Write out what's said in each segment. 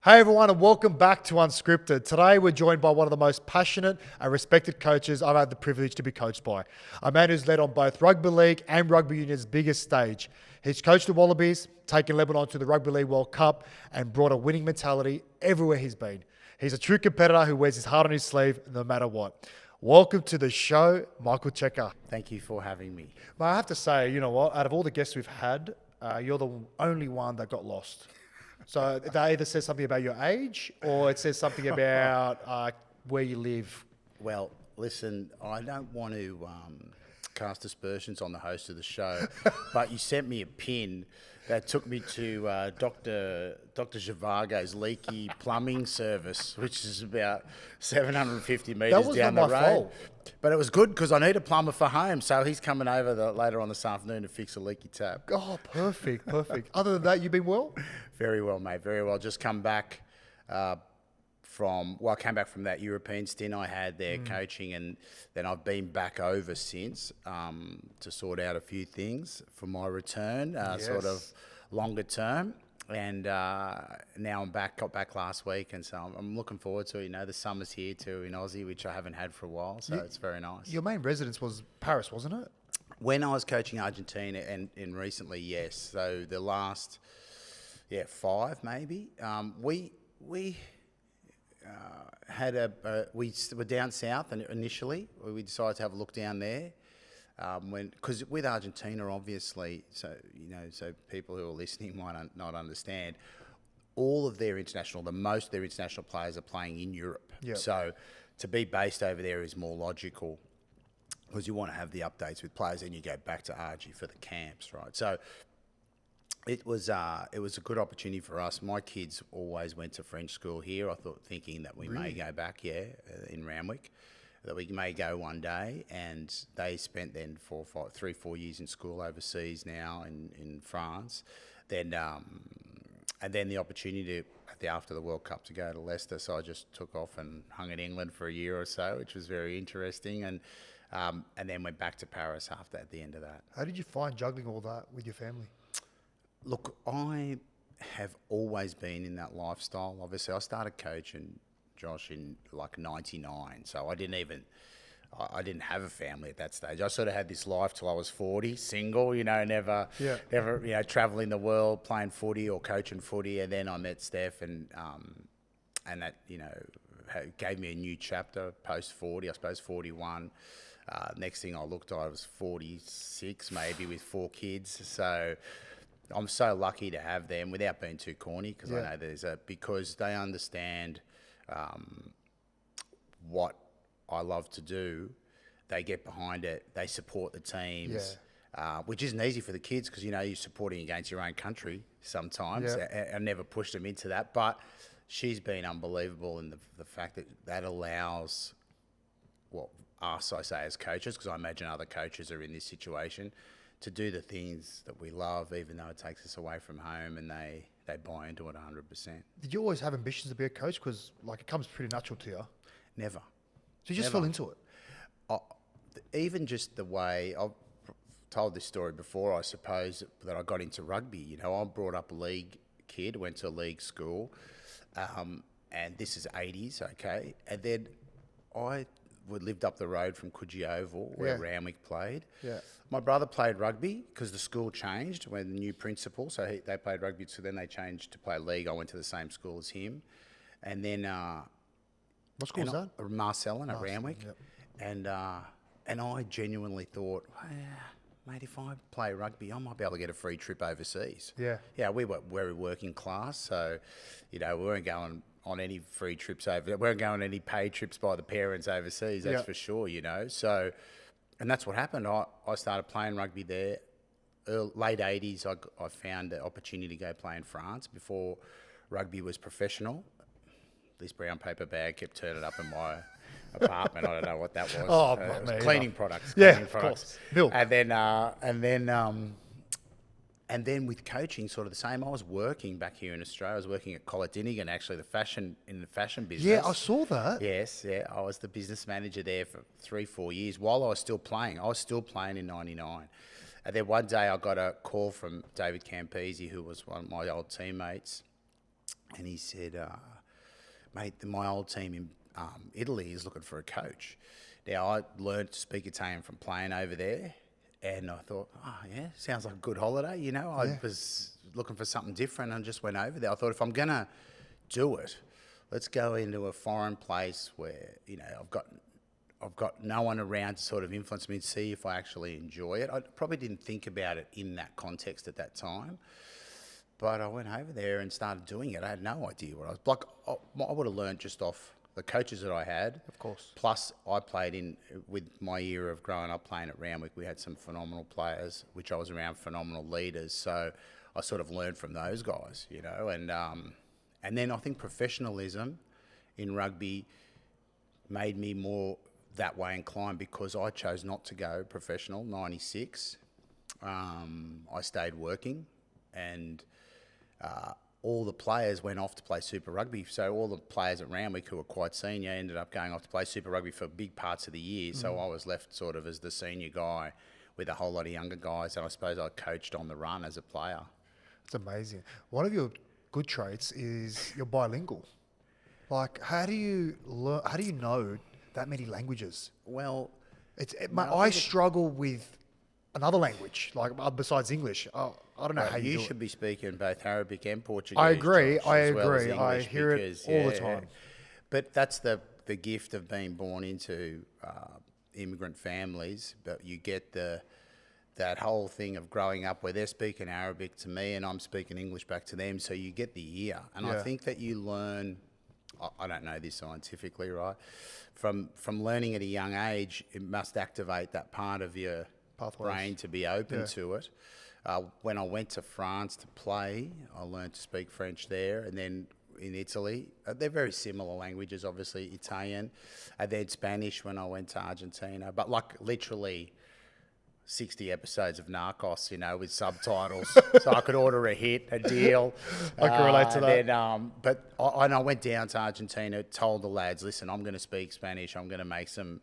Hey everyone, and welcome back to Unscripted. Today we're joined by one of the most passionate and respected coaches I've had the privilege to be coached by. A man who's led on both Rugby League and Rugby Union's biggest stage. He's coached the Wallabies, taken Lebanon to the Rugby League World Cup, and brought a winning mentality everywhere he's been. He's a true competitor who wears his heart on his sleeve no matter what. Welcome to the show, Michael Cheika. Thank you for having me. But I have to say, you know what, out of all the guests we've had, you're the only one that got lost. So that either says something about your age or it says something about where you live. Well, listen, I don't want to cast aspersions on the host of the show, but you sent me a pin that took me to Dr. Zhivago's leaky plumbing service, which is about 750 metres down the road. That was not my fault. But it was good because I need a plumber for home, so he's coming over later on this afternoon to fix a leaky tap. Oh, perfect. Other than that, you've been well? Very well, mate, very well. Just come back I came back from that European stint I had there coaching, and then I've been back over since to sort out a few things for my return, sort of longer term. And now I'm back, got back last week, and so I'm looking forward to it. You know, the summer's here too in Aussie, which I haven't had for a while, so it's very nice. Your main residence was Paris, wasn't it? When I was coaching Argentina and recently, yes. So the last, 5 maybe. We were down south, and initially we decided to have a look down there. Because with Argentina, obviously, so people who are listening might not understand, all of their most of their international players are playing in Europe. Yep. So to be based over there is more logical because you want to have the updates with players, and you go back to Argie for the camps, right? So it was a good opportunity for us. My kids always went to French school here. Thinking that we may go back, in Randwick, that we may go one day. And they spent then 3-4 years in school overseas now in France. Then and then the opportunity after the World Cup to go to Leicester. So I just took off and hung in England for a year or so, which was very interesting. And then went back to Paris at the end of that. How did you find juggling all that with your family? Look, I have always been in that lifestyle. Obviously, I started coaching, Josh, in like 99. So I didn't have a family at that stage. I sort of had this life till I was 40, single, never, traveling the world, playing footy or coaching footy. And then I met Steph, and that, gave me a new chapter post 40, I suppose 41. Next thing I looked, I was 46, maybe, with 4 kids. So I'm so lucky to have them without being too corny, because I know because they understand what I love to do. They get behind it. They support the teams, which isn't easy for the kids because, you're supporting against your own country sometimes. I never pushed them into that, but she's been unbelievable in the fact that allows us, I say, as coaches, because I imagine other coaches are in this situation, to do the things that we love, even though it takes us away from home, and they buy into it 100%. Did you always have ambitions to be a coach? Because it comes pretty natural to you. Never. So you just fell into it? Even just the way, I've told this story before, I suppose, that I got into rugby. I brought up a league kid, went to a league school, and this is 80s, okay? And then I lived up the road from Coogee Oval, where Randwick played. Yeah. My brother played rugby because the school changed when the new principal, so they played rugby, so then they changed to play league. I went to the same school as him. And then... what school was that? Marcellin at Randwick. Yep. And I genuinely thought, mate, if I play rugby, I might be able to get a free trip overseas. Yeah. Yeah, we were very working class, so, we weren't going on any free trips over. We weren't going on any paid trips by the parents overseas, that's for sure, So, and that's what happened. I started playing rugby there. Late 80s, I found the opportunity to go play in France before rugby was professional. This brown paper bag kept turning up in my apartment. I don't know what that was. It was cleaning products. Of course. Milk. And then with coaching, sort of the same. I was working back here in Australia. I was working at Collatinigan, actually, in the fashion business. Yeah, I saw that. Yes, I was the business manager there for 3-4 years while I was still playing. I was still playing in 99. And then one day I got a call from David Campese, who was one of my old teammates, and he said, mate, my old team in Italy is looking for a coach. Now, I learned to speak Italian from playing over there, and I thought, oh, yeah, sounds like a good holiday, you know. I was looking for something different and just went over there. I thought, if I'm going to do it, let's go into a foreign place where, you know, I've got no one around to sort of influence me and see if I actually enjoy it. I probably didn't think about it in that context at that time. But I went over there and started doing it. I had no idea what I was like. I would have learned just off the coaches that I had. Of course. Plus, I played with my era of growing up playing at Randwick. We had some phenomenal players, which I was around phenomenal leaders. So I sort of learned from those guys, you know. And then I think professionalism in rugby made me more that way inclined because I chose not to go professional, 96. I stayed working and all the players went off to play Super Rugby. So all the players at Randwick who were quite senior ended up going off to play Super Rugby for big parts of the year. So I was left sort of as the senior guy with a whole lot of younger guys. And I suppose I coached on the run as a player. It's amazing. One of your good traits is you're bilingual. Like, how do you learn? How do you know that many languages? Well, I struggle with another language, like besides English. I don't know how you do should be speaking both Arabic and Portuguese. I agree. Josh, I as well as agree. English I hear because, it all the time. But that's the gift of being born into immigrant families. But you get that whole thing of growing up where they're speaking Arabic to me and I'm speaking English back to them. So you get the ear. And I think that you learn, I don't know this scientifically, right? From learning at a young age, it must activate that part of your brain to be open to it. When I went to France to play, I learned to speak French there. And then in Italy, they're very similar languages, obviously, Italian. And then Spanish when I went to Argentina. But like literally 60 episodes of Narcos, you know, with subtitles, so I could order a deal. I can relate to that. Then, but I went down to Argentina, told the lads, listen, I'm going to speak Spanish. I'm going to make some,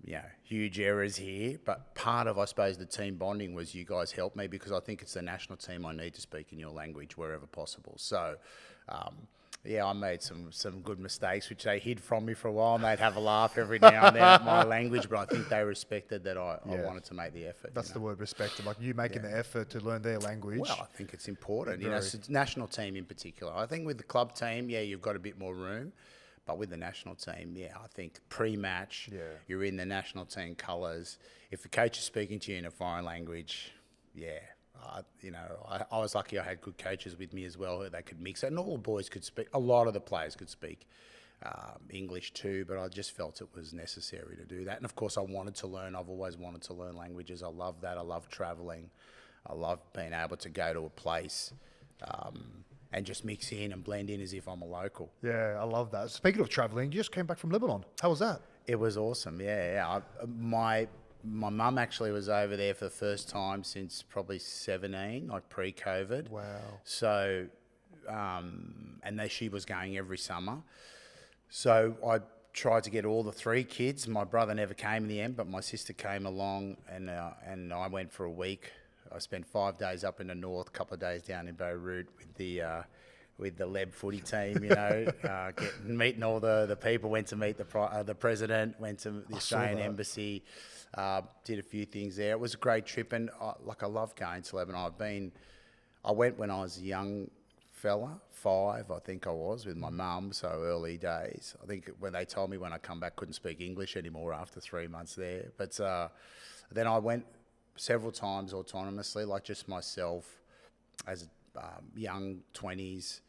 you know, huge errors here. But part of, I suppose, the team bonding was you guys helped me because I think it's the national team I need to speak in your language wherever possible. So, I made some good mistakes, which they hid from me for a while, and they'd have a laugh every now and then at my language, but I think they respected that I wanted to make the effort. That's the word, respected. Like you making the effort to learn their language. Well, I think it's important. You know, national team in particular. I think with the club team, you've got a bit more room. But with the national team, I think pre-match, you're in the national team colours. If the coach is speaking to you in a foreign language, I was lucky I had good coaches with me as well who they could mix it. And all the boys could speak, a lot of the players could speak English too, but I just felt it was necessary to do that. And of course I wanted to learn, I've always wanted to learn languages. I love that, I love travelling. I love being able to go to a place and just mix in and blend in as if I'm a local. Yeah, I love that. Speaking of travelling, you just came back from Lebanon. How was that? It was awesome, My mum actually was over there for the first time since probably 17, like pre-COVID. Wow. So, she was going every summer. So I tried to get all the three kids. My brother never came in the end, but my sister came along and I went for a week. I spent 5 days up in the north, a couple of days down in Beirut with the Leb footy team, meeting all the people, went to meet the president, went to the Australian embassy, did a few things there. It was a great trip, and I love going to Lebanon. I went when I was a young fella, 5, I think I was, with my mum, so early days. I think when they told me when I come back, couldn't speak English anymore after 3 months there. But then I went several times autonomously, like just myself as young 20s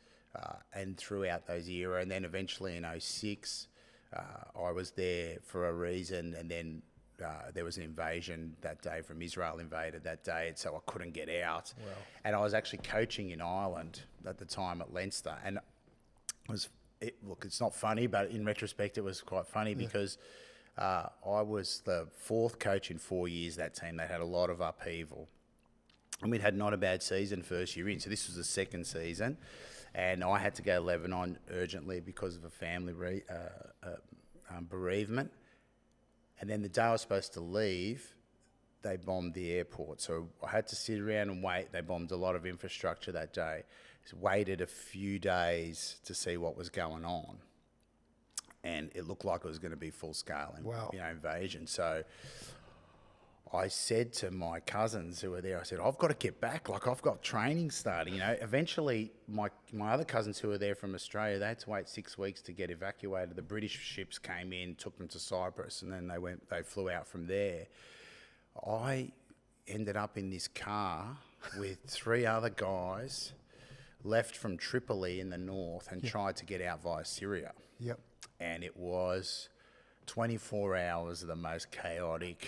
and throughout those era. And then eventually in 06, I was there for a reason, and then there was an invasion that day from Israel invaded that day, and so I couldn't get out. Wow. And I was actually coaching in Ireland at the time at Leinster, and it's not funny, but in retrospect it was quite funny because I was the 4th coach in 4 years that team. They had a lot of upheaval. And we'd had not a bad season first year in, so this was the 2nd season. And I had to go to Lebanon urgently because of a family bereavement. And then the day I was supposed to leave, they bombed the airport. So I had to sit around and wait. They bombed a lot of infrastructure that day. waited a few days to see what was going on, and it looked like it was going to be full scale invasion. So I said to my cousins who were there, I said, I've got to get back. Like, I've got training starting. Eventually my other cousins who were there from Australia, they had to wait 6 weeks to get evacuated. The British ships came in, took them to Cyprus, and then they flew out from there. I ended up in this car with 3 other guys, left from Tripoli in the north, and tried to get out via Syria. Yep. And it was 24 hours of the most chaotic.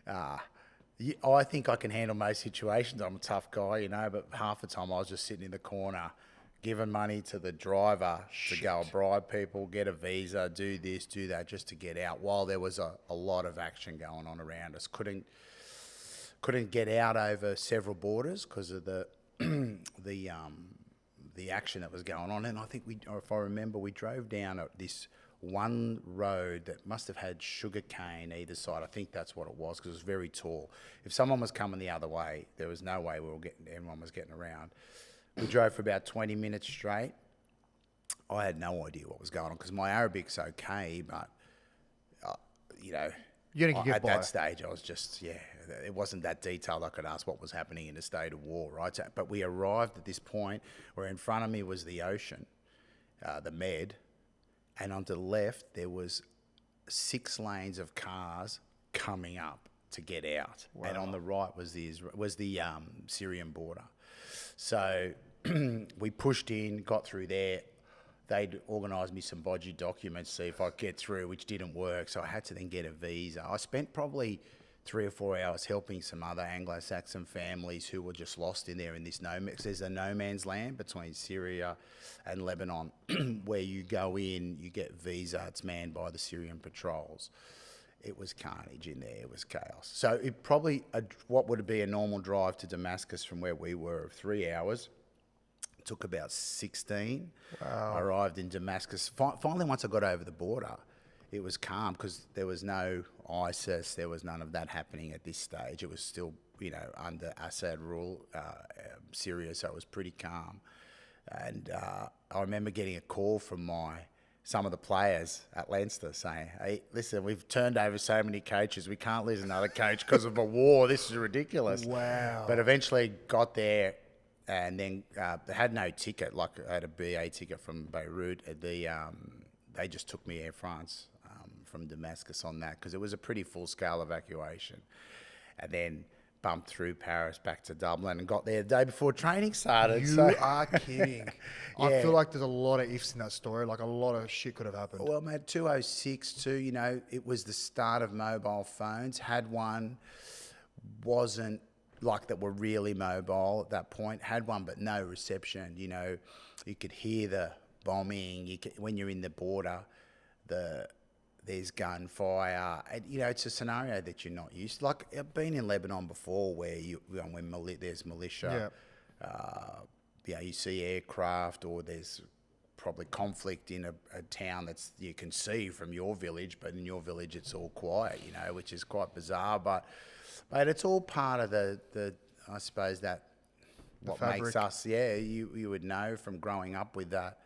I think I can handle most situations. I'm a tough guy, but half the time I was just sitting in the corner, giving money to the driver to go and bribe people, get a visa, do this, do that, just to get out. While there was a lot of action going on around us, couldn't get out over several borders because of the action that was going on. And I think if I remember, we drove down this one road that must have had sugar cane either side. I think that's what it was, because it was very tall. If someone was coming the other way, there was no way everyone was getting around. We drove for about 20 minutes straight. I had no idea what was going on because my Arabic's okay, but at that stage I was just, it wasn't that detailed. I could ask what was happening in a state of war, right? So, but we arrived at this point where in front of me was the ocean, the Med, and on the left there was 6 lanes of cars coming up to get out. Wow. And on the right was the Syrian border. So we pushed in, got through there. They'd organised me some bodgy documents, see if I could get through, which didn't work. So I had to then get a visa. I spent probably 3 or 4 hours helping some other Anglo-Saxon families who were just lost in there in this there's a no man's land between Syria and Lebanon where you go in, you get visa, it's manned by the Syrian patrols. It was carnage in there, it was chaos. So it probably, what would be a normal drive to Damascus from where we were of 3 hours, took about 16. Wow. I arrived in Damascus. Finally, once I got over the border, it was calm because there was no ISIS, there was none of that happening at this stage. It was still, under Assad rule, Syria, so it was pretty calm. And I remember getting a call from some of the players at Leinster saying, hey, listen, we've turned over so many coaches, we can't lose another coach because of a war. This is ridiculous. Wow. But eventually got there, and then they had no ticket, like I had a BA ticket from Beirut. They just took me Air France from Damascus on that because it was a pretty full-scale evacuation. And then bumped through Paris back to Dublin and got there the day before training started. You are kidding. Yeah. I feel like there's a lot of ifs in that story. Like a lot of shit could have happened. Well, mate, 2006 too, it was the start of mobile phones. Had one, wasn't like that were really mobile at that point. Had one, but no reception. You could hear the bombing. When you're in the border, there's gunfire. And, it's a scenario that you're not used to. Like, I've been in Lebanon before where there's militia. Yeah. You see aircraft, or there's probably conflict in a town that's you can see from your village, but in your village it's all quiet, which is quite bizarre. But it's all part of the I suppose that what fabric. Makes us. Yeah, you would know from growing up with that.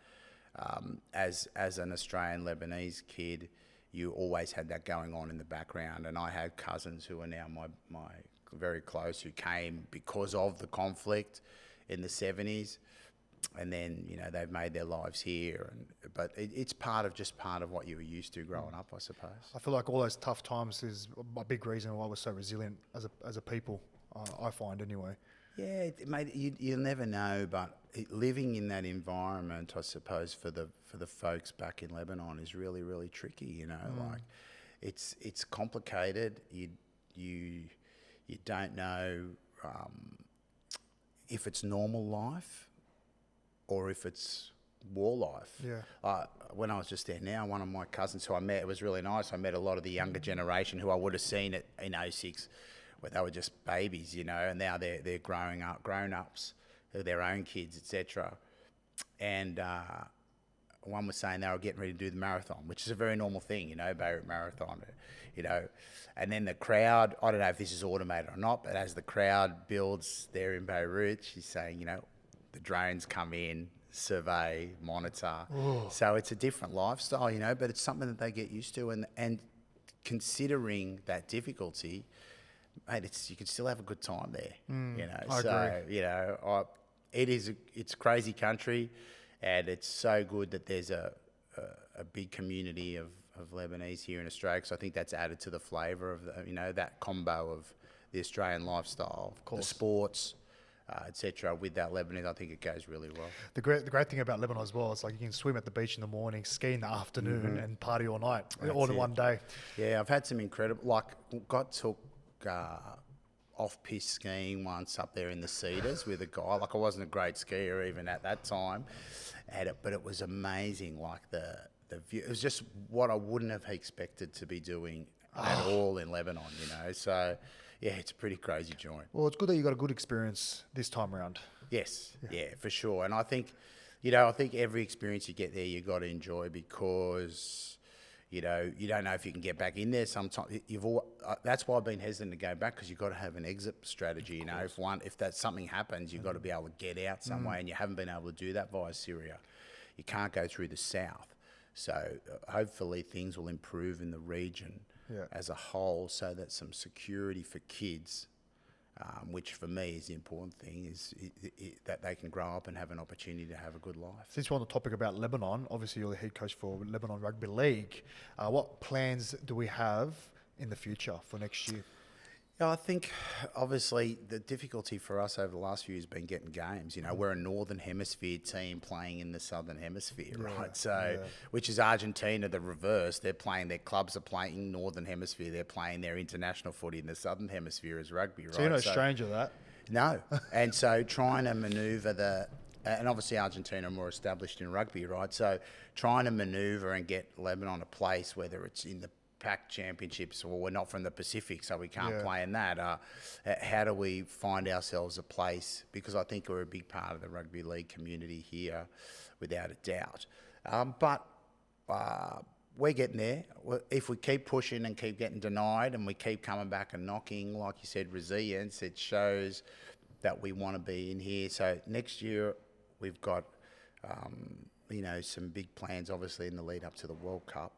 As an Australian Lebanese kid, you always had that going on in the background. And I had cousins who are now my very close, who came because of the conflict in the 70s. And then, they've made their lives here. But it's part of what you were used to growing up, I suppose. I feel like all those tough times is a big reason why we're so resilient as a people, I find anyway. Yeah, mate, you'll never know, but living in that environment, I suppose, for the folks back in Lebanon is really, really tricky. Like it's complicated. You don't know if it's normal life or if it's war life. Yeah. When I was just there now, one of my cousins who I met, it was really nice. I met a lot of the younger generation who I would have seen it in 06. Where they were just babies, and now they're grown-ups, their own kids, etc. And one was saying they were getting ready to do the marathon, which is a very normal thing, Beirut Marathon, And then the crowd, I don't know if this is automated or not, but as the crowd builds there in Beirut, she's saying, the drones come in, survey, monitor. So it's a different lifestyle, you know, but it's something that they get used to. And considering that difficulty, mate, you can still have a good time there, you know. I agree. You know, it's a crazy country, and it's so good that there's a big community of Lebanese here in Australia. So I think that's added to the flavour of that combo of the Australian lifestyle, the sports, etc. With that Lebanese, I think it goes really well. The great thing about Lebanon as well is like you can swim at the beach in the morning, ski in the afternoon, and party all night, all in one day. Yeah, I've had some incredible, took off-piste skiing once up there in the Cedars with a guy. Like, I wasn't a great skier even at that time, but it was amazing. Like the view, it was just what I wouldn't have expected to be doing at all in Lebanon, you know. So yeah, it's a pretty crazy joint. Well, it's good that you got a good experience this time around. Yes, yeah, for sure. And I think, I think every experience you get there, you got to enjoy, because you don't know if you can get back in there. Sometimes that's why I've been hesitant to go back, because you've got to have an exit strategy. You know, if that something happens, you've got to be able to get out some way, and you haven't been able to do that via Syria. You can't go through the south. So hopefully things will improve in the region as a whole, so that some security for kids, which for me is the important thing, is that they can grow up and have an opportunity to have a good life. Since we're on the topic about Lebanon, obviously you're the head coach for Lebanon Rugby League. What plans do we have in the future for next year? Yeah, I think obviously the difficulty for us over the last few years has been getting games. You know, we're a Northern Hemisphere team playing in the Southern Hemisphere, right? So, which is Argentina, the reverse. Their clubs are playing Northern Hemisphere. They're playing their international footy in the Southern Hemisphere as rugby, right? So you're no stranger to that. No. And so trying to manoeuvre and obviously Argentina are more established in rugby, right? So trying to manoeuvre and get Lebanon a place, whether it's in the PAC championships, or we're not from the Pacific, so we can't play in that. How do we find ourselves a place? Because I think we're a big part of the rugby league community here, without a doubt. But we're getting there. If we keep pushing and keep getting denied, and we keep coming back and knocking, like you said, resilience, it shows that we want to be in here. So next year we've got some big plans, obviously, in the lead up to the World Cup,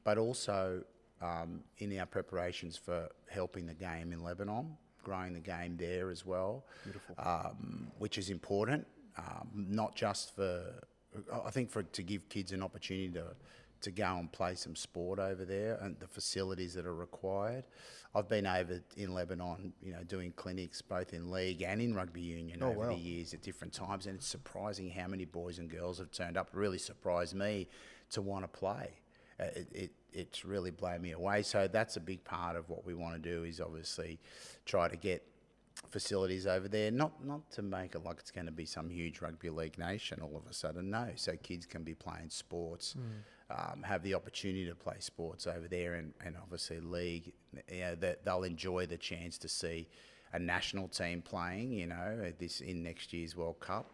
but also in our preparations for helping the game in Lebanon, growing the game there as well. Beautiful. Which is important, not just to give kids an opportunity to go and play some sport over there, and the facilities that are required. I've been over in Lebanon, doing clinics both in league and in rugby union over the years at different times, and it's surprising how many boys and girls have turned up. It really surprised me to want to play. It's really blown me away. So that's a big part of what we want to do, is obviously try to get facilities over there, not to make it like it's going to be some huge rugby league nation all of a sudden, no. So kids can be playing sports, have the opportunity to play sports over there, and obviously league, that they'll enjoy the chance to see a national team playing, in next year's World Cup,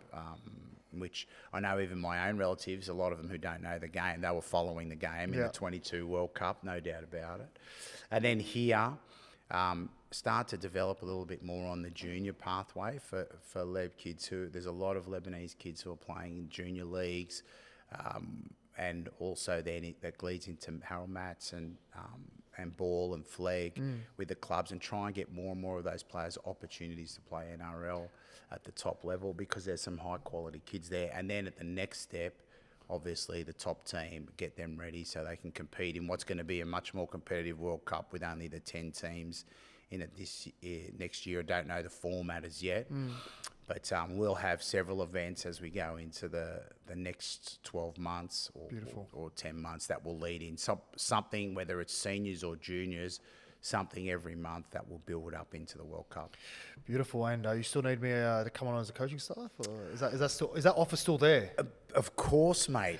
which I know even my own relatives, a lot of them who don't know the game, they were following the game in the 22 World Cup, no doubt about it. And then here, start to develop a little bit more on the junior pathway for Leb kids there's a lot of Lebanese kids who are playing in junior leagues, and also then that leads into Harold Mats and ball and flag with the clubs, and try and get more and more of those players opportunities to play NRL at the top level, because there's some high quality kids there. And then at the next step, obviously the top team, get them ready so they can compete in what's going to be a much more competitive World Cup with only the 10 teams in it next year. I don't know the format as yet, but we'll have several events as we go into the next 12 months or 10 months that will lead in something, whether it's seniors or juniors, something every month that will build up into the World Cup. Beautiful. And you still need me to come on as a coaching staff, or is that offer still there? Of course, mate.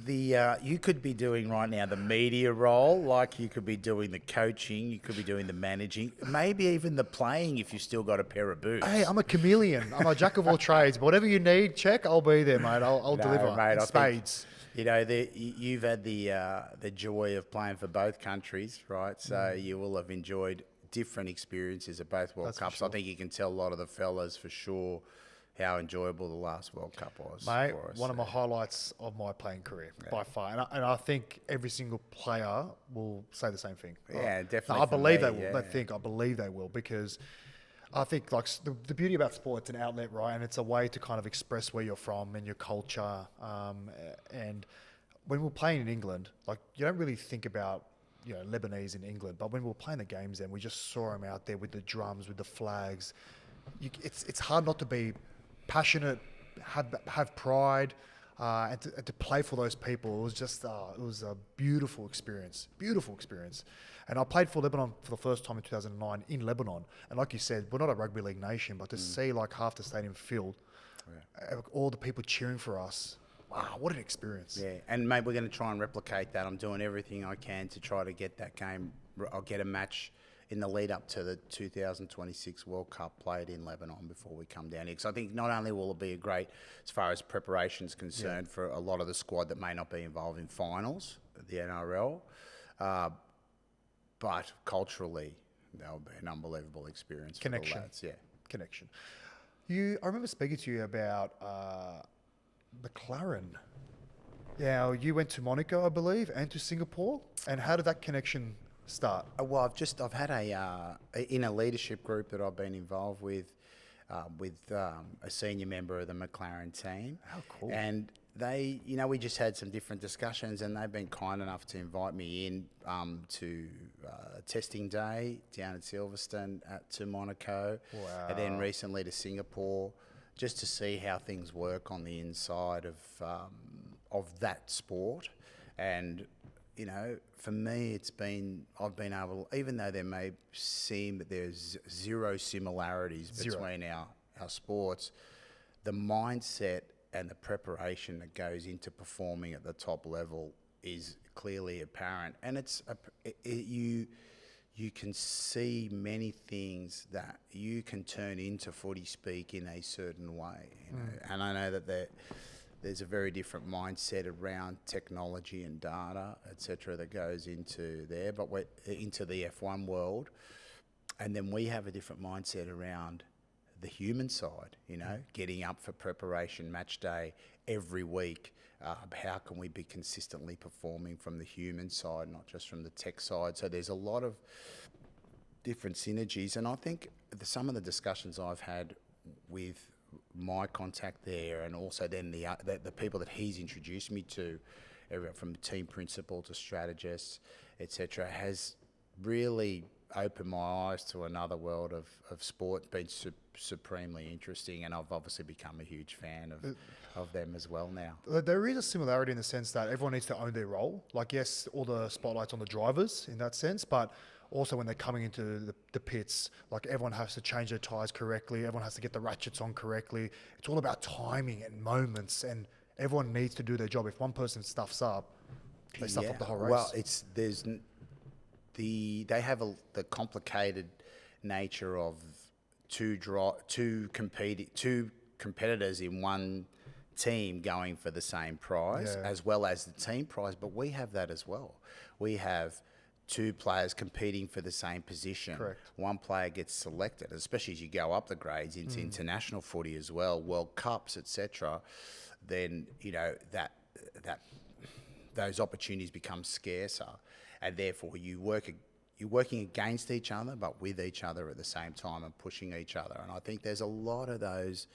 You could be doing right now the media role, like you could be doing the coaching, you could be doing the managing, maybe even the playing if you've still got a pair of boots. Hey, I'm a chameleon. I'm a jack of all trades. But whatever you need, check, I'll be there, mate. I'll deliver. Mate, in spades. You've had the joy of playing for both countries, right? So you will have enjoyed different experiences at both World Cups. Sure. I think you can tell a lot of the fellas for sure how enjoyable the last World Cup was Mate, for us. one of my highlights of my playing career, by far. And I think every single player will say the same thing. Yeah, definitely. No, I for believe me, they will. I believe they will, because I think like the beauty about sport, it's an outlet, right? And it's a way to kind of express where you're from and your culture. And when we're playing in England, like you don't really think about, you know, Lebanese in England, but when we were playing the games then, we just saw them out there with the drums, with the flags. It's hard not to be passionate, have pride, and to play for those people. It was just it was a beautiful experience, And I played for Lebanon for the first time in 2009 in Lebanon. And like you said, we're not a rugby league nation, but to see like half the stadium filled, all the people cheering for us. Wow, what an experience. Yeah, and mate, we're going to try and replicate that. I'm doing everything I can to try to get that game. I'll get a match in the lead up to the 2026 World Cup played in Lebanon before we come down here. Because I think not only will it be a great, as far as preparation is concerned, for a lot of the squad that may not be involved in finals at the NRL, but culturally, that'll be an unbelievable experience for the lads. Yeah, connection. I remember speaking to you about Mclaren. Yeah, you went to Monaco, I believe, and to Singapore. And how did that connection start? Well, I've had in a leadership group that I've been involved with a senior member of the Mclaren team. How cool! And they, we just had some different discussions, and they've been kind enough to invite me in to testing day down at Silverstone to Monaco, and then recently to Singapore, just to see how things work on the inside of that sport. And for me, I've been able, even though there may seem that there's zero similarities between our sports, the mindset and the preparation that goes into performing at the top level is clearly apparent. And you can see many things that you can turn into footy speak in a certain way. And I know that there's a very different mindset around technology and data, etc., that goes into there, but we're into the F1 world. And then we have a different mindset around the human side, getting up for preparation, match day every week. How can we be consistently performing from the human side, not just from the tech side? So there's a lot of different synergies. And I think some of the discussions I've had with my contact there, and also then the people that he's introduced me to, everyone from team principal to strategists, etc., has really opened my eyes to another world of sport. Been supremely interesting, and I've obviously become a huge fan of them as well now. There is a similarity in the sense that everyone needs to own their role. Like, yes, all the spotlight's on the drivers in that sense, but also when they're coming into the pits, like everyone has to change their tyres correctly, everyone has to get the ratchets on correctly. It's all about timing and moments, and everyone needs to do their job. If one person stuffs up, they stuff up the whole race. Well, they have the complicated nature of two competitors in one team going for the same prize, as well as the team prize. But we have that as well. We have two players competing for the same position. Correct. One player gets selected, especially as you go up the grades into international footy as well, World Cups, etc. Then that those opportunities become scarcer, and therefore you're working against each other, but with each other at the same time and pushing each other. And I think there's a lot of those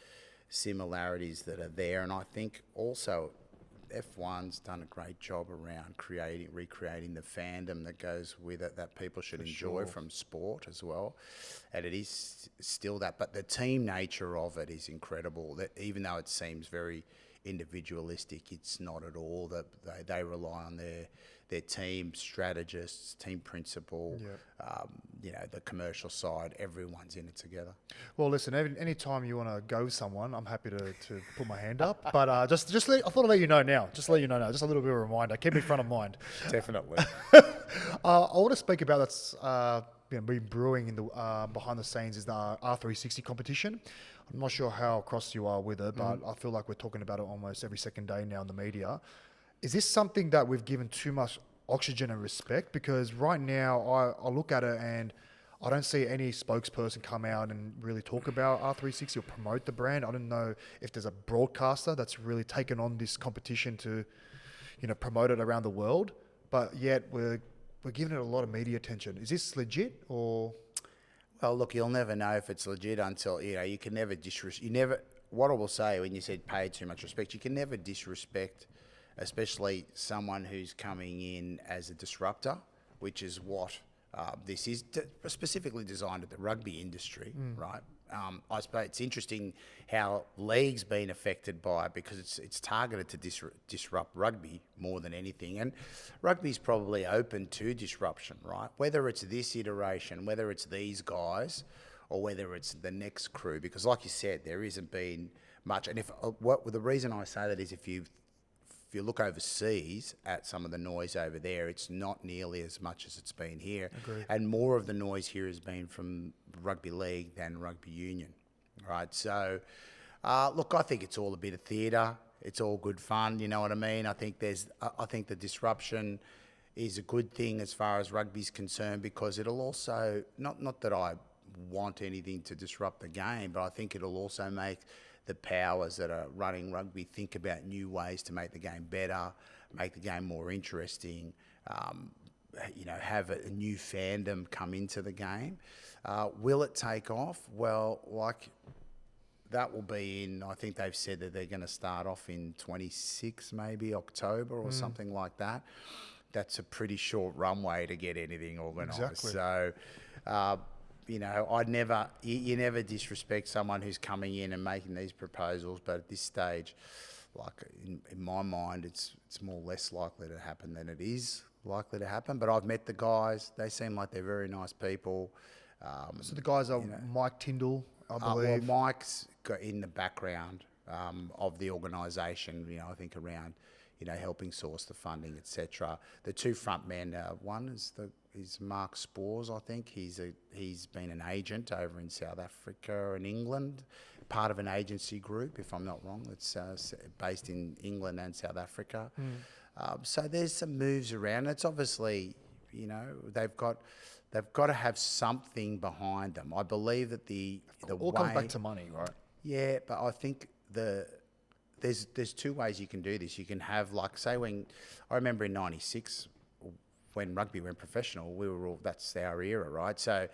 similarities that are there. And I think also F1's done a great job around recreating the fandom that goes with it, that people should enjoy from sport as well. And it is still that, but the team nature of it is incredible. That even though it seems very individualistic, it's not at all. That they rely on their team strategists, team principal, the commercial side. Everyone's in it together. Well, listen, any time you want to go with someone, I'm happy to put my hand up. But I thought I'd let you know now. Just a little bit of a reminder. Keep it in front of mind. Definitely. I want to speak about that's been brewing in the behind the scenes is the R360 competition. I'm not sure how across you are with it, but I feel like we're talking about it almost every second day now in the media. Is this something that we've given too much oxygen and respect? Because right now I look at it and I don't see any spokesperson come out and really talk about R360 or promote the brand. I don't know if there's a broadcaster that's really taken on this competition to, promote it around the world. But yet we're giving it a lot of media attention. Is this legit or? Well, look, you'll never know if it's legit until, you can never what I will say when you said pay too much respect, you can never disrespect, especially someone who's coming in as a disruptor, which is what this is specifically designed at the rugby industry, right? I suppose it's interesting how league's been affected by it because it's targeted to disrupt rugby more than anything. And rugby's probably open to disruption, right? Whether it's this iteration, whether it's these guys, or whether it's the next crew. Because like you said, there isn't been much. And the reason I say that is if you look overseas at some of the noise over there, it's not nearly as much as it's been here. Agreed. And more of the noise here has been from rugby league than rugby union, right? So, look, I think it's all a bit of theatre. It's all good fun, you know what I mean? I think the disruption is a good thing as far as rugby's concerned because it'll also, not that I want anything to disrupt the game, but I think it'll also make the powers that are running rugby think about new ways to make the game better, make the game more interesting, have a new fandom come into the game. Will it take off? Well, that will be in, I think they've said that they're going to start off in 26, maybe October or something like that. That's a pretty short runway to get anything organised. Exactly. So, you never disrespect someone who's coming in and making these proposals, but at this stage, in my mind, it's more less likely to happen than it is likely to happen. But I've met the guys; they seem like they're very nice people. So the guys are Mike Tyndall, I believe. Well, Mike's got in the background of the organisation. I think around helping source the funding, etc. The two front men, one is Mark Spores, I think. He's been an agent over in South Africa and England, part of an agency group, if I'm not wrong, that's based in England and South Africa. So there's some moves around. It's obviously, they've got to have something behind them. I believe that the all comes back to money, right? Yeah, but I think there's two ways you can do this. You can have when I remember in '96 when rugby went professional, we were all, that's our era, right? So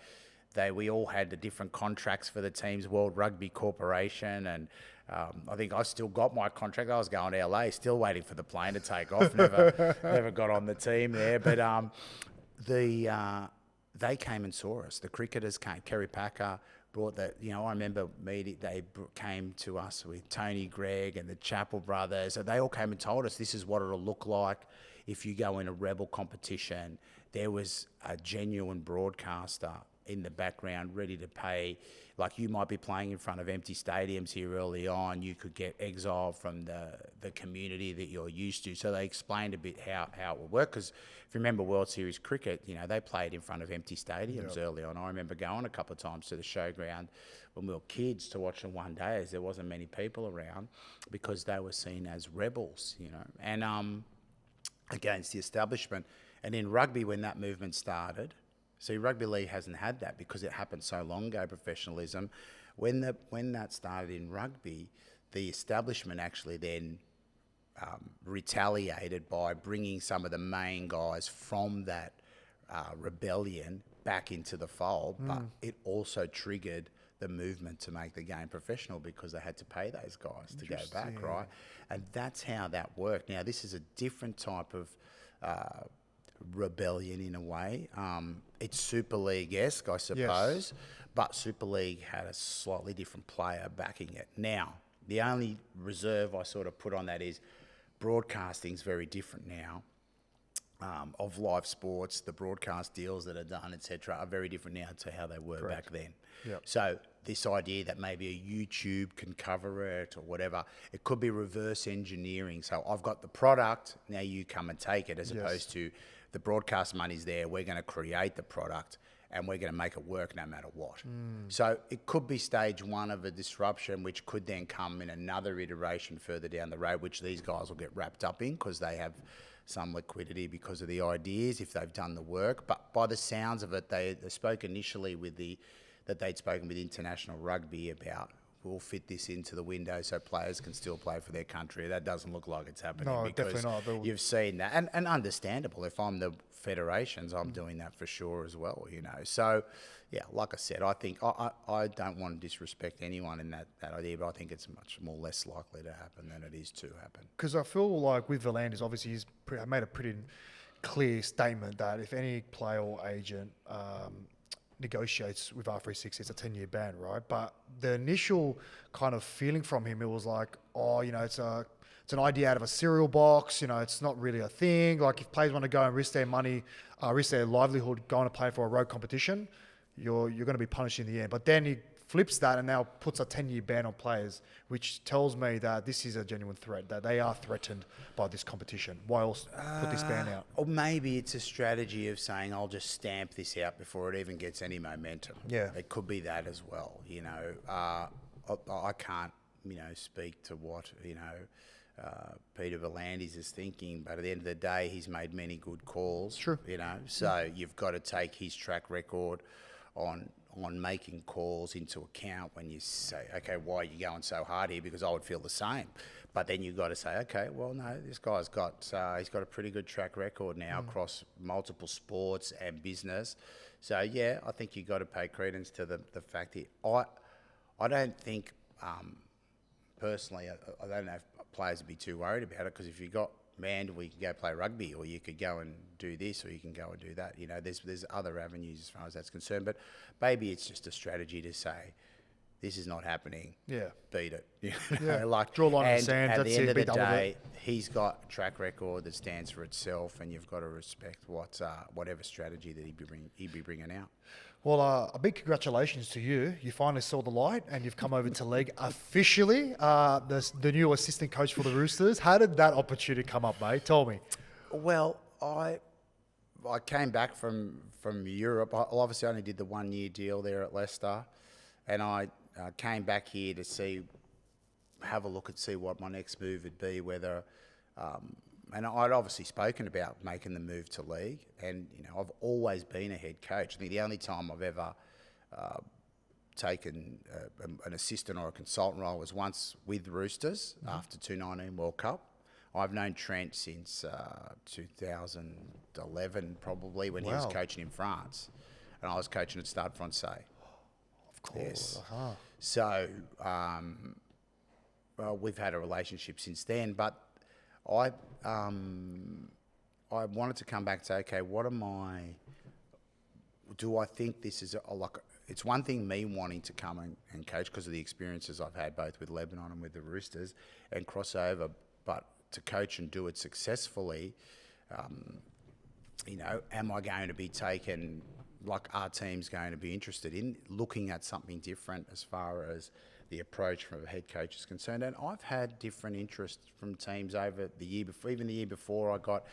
we all had the different contracts for the teams, World Rugby Corporation, and I think I still got my contract. I was going to LA, still waiting for the plane to take off. Never got on the team there, but they came and saw us. The cricketers came. Kerry Packer brought that. I remember came to us with Tony Gregg and the Chappell brothers. So they all came and told us this is what it'll look like if you go in a rebel competition. There was a genuine broadcaster in the background ready to pay. Like you might be playing in front of empty stadiums here early on, you could get exiled from the community that you're used to. So they explained a bit how it would work, because if you remember World Series cricket, they played in front of empty stadiums early on. I remember going a couple of times to the showground when we were kids to watch them one day, as there wasn't many people around, because they were seen as rebels, and against the establishment. And in rugby, when that movement started, see, rugby league hasn't had that because it happened so long ago, professionalism. When that started in rugby, the establishment actually then retaliated by bringing some of the main guys from that rebellion back into the fold, but it also triggered the movement to make the game professional because they had to pay those guys to go back, right? And that's how that worked. Now, this is a different type of rebellion in a way. It's Super League-esque, I suppose, but Super League had a slightly different player backing it. Now, the only reserve I sort of put on that is broadcasting's very different now. Of live sports, the broadcast deals that are done, etc., are very different now to how they were back then. Yep. So this idea that maybe a YouTube can cover it or whatever, it could be reverse engineering. So I've got the product, now you come and take it, as opposed to the broadcast money's there, we're going to create the product, and we're going to make it work no matter what. So it could be stage one of a disruption, which could then come in another iteration further down the road, which these guys will get wrapped up in because they have some liquidity because of the ideas if they've done the work. But by the sounds of it, they spoke initially that they'd spoken with international rugby about, we'll fit this into the window so players can still play for their country. That doesn't look like it's happening. No, because definitely not. You've seen that. And understandable. If I'm the federations, I'm doing that for sure as well, you know. So, yeah, like I said, I think I don't want to disrespect anyone in that idea, but I think it's much more less likely to happen than it is to happen. Because I feel like with Volandis, obviously he's made a pretty clear statement that if any player or agent negotiates with R360, it's a 10-year ban, right? But the initial kind of feeling from him, it was like, oh, you know, it's an idea out of a cereal box, you know, it's not really a thing. Like if players want to go and risk their money, risk their livelihood going to play for a road competition, you're going to be punished in the end. But then he flips that and now puts a 10-year ban on players, which tells me that this is a genuine threat, that they are threatened by this competition. Why else put this ban out? Or maybe it's a strategy of saying, I'll just stamp this out before it even gets any momentum. Yeah. It could be that as well, you know. I can't, you know, speak to what, you know, Peter Volandis is thinking, but at the end of the day, he's made many good calls. True. You know, so you've got to take his track record on making calls into account when you say, okay, why are you going so hard here? Because I would feel the same. But then you've got to say, okay, well, no, this guy's got he's got a pretty good track record now across multiple sports and business. So yeah, I think you've got to pay credence to the fact that I don't think personally, I don't know if players would be too worried about it, because if you got manned, we could go play rugby, or you could go and do this, or you can go and do that. You know, there's other avenues as far as that's concerned. But maybe it's just a strategy to say, this is not happening. Yeah. Beat it. You Yeah. know, like, Draw a line in the and sand. at That's the end it. of the Be done with day, it. he's got a track record that stands for itself, and you've got to respect whatever strategy that he'd be bringing out. Well, a big congratulations to you. You finally saw the light and you've come over to League officially, the new assistant coach for the Roosters. How did that opportunity come up, mate? Tell me. Well, I came back from Europe. I obviously only did the 1 year deal there at Leicester, and I came back here to have a look and see what my next move would be, whether. And I'd obviously spoken about making the move to League, and you know, I've always been a head coach. I think the only time I've ever taken an assistant or a consultant role was once with Roosters after 2019 World Cup. I've known Trent since 2011, probably, when he was coaching in France, and I was coaching at Stade Francais. Of course. Yes. Uh-huh. So well, we've had a relationship since then, but I wanted to come back and say, okay, do I think this is it's one thing me wanting to come and coach because of the experiences I've had both with Lebanon and with the Roosters and cross over, but to coach and do it successfully, you know, am I going to be taken, like our team's going to be interested in looking at something different as far as the approach from a head coach is concerned. And I've had different interest from teams over the year before. Even the year before, I got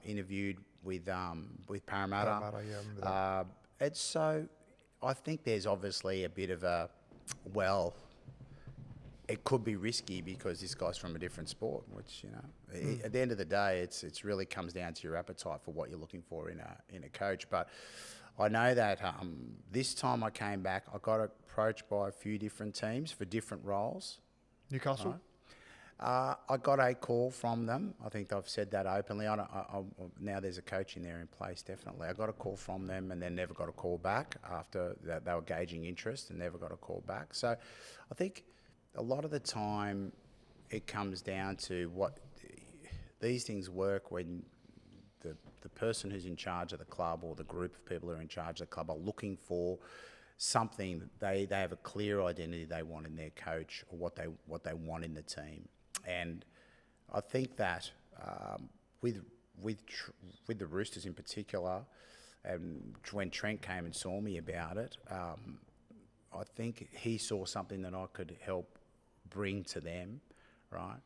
interviewed with Parramatta. Parramatta, yeah, I remember that. And so I think there's obviously a bit of it could be risky because this guy's from a different sport, which, you know, at the end of the day, it's really comes down to your appetite for what you're looking for in a coach. But I know that this time I came back, I got approached by a few different teams for different roles. Newcastle? Right? I got a call from them. I think I've said that openly. Now there's a coach in there in place, definitely. I got a call from them and then never got a call back after that. They were gauging interest and never got a call back. So I think a lot of the time it comes down to what these things work when the person who's in charge of the club or the group of people who are in charge of the club are looking for something that they have a clear identity they want in their coach or what they want in the team. And I think that with the Roosters in particular, and when Trent came and saw me about it, I think he saw something that I could help bring to them, right?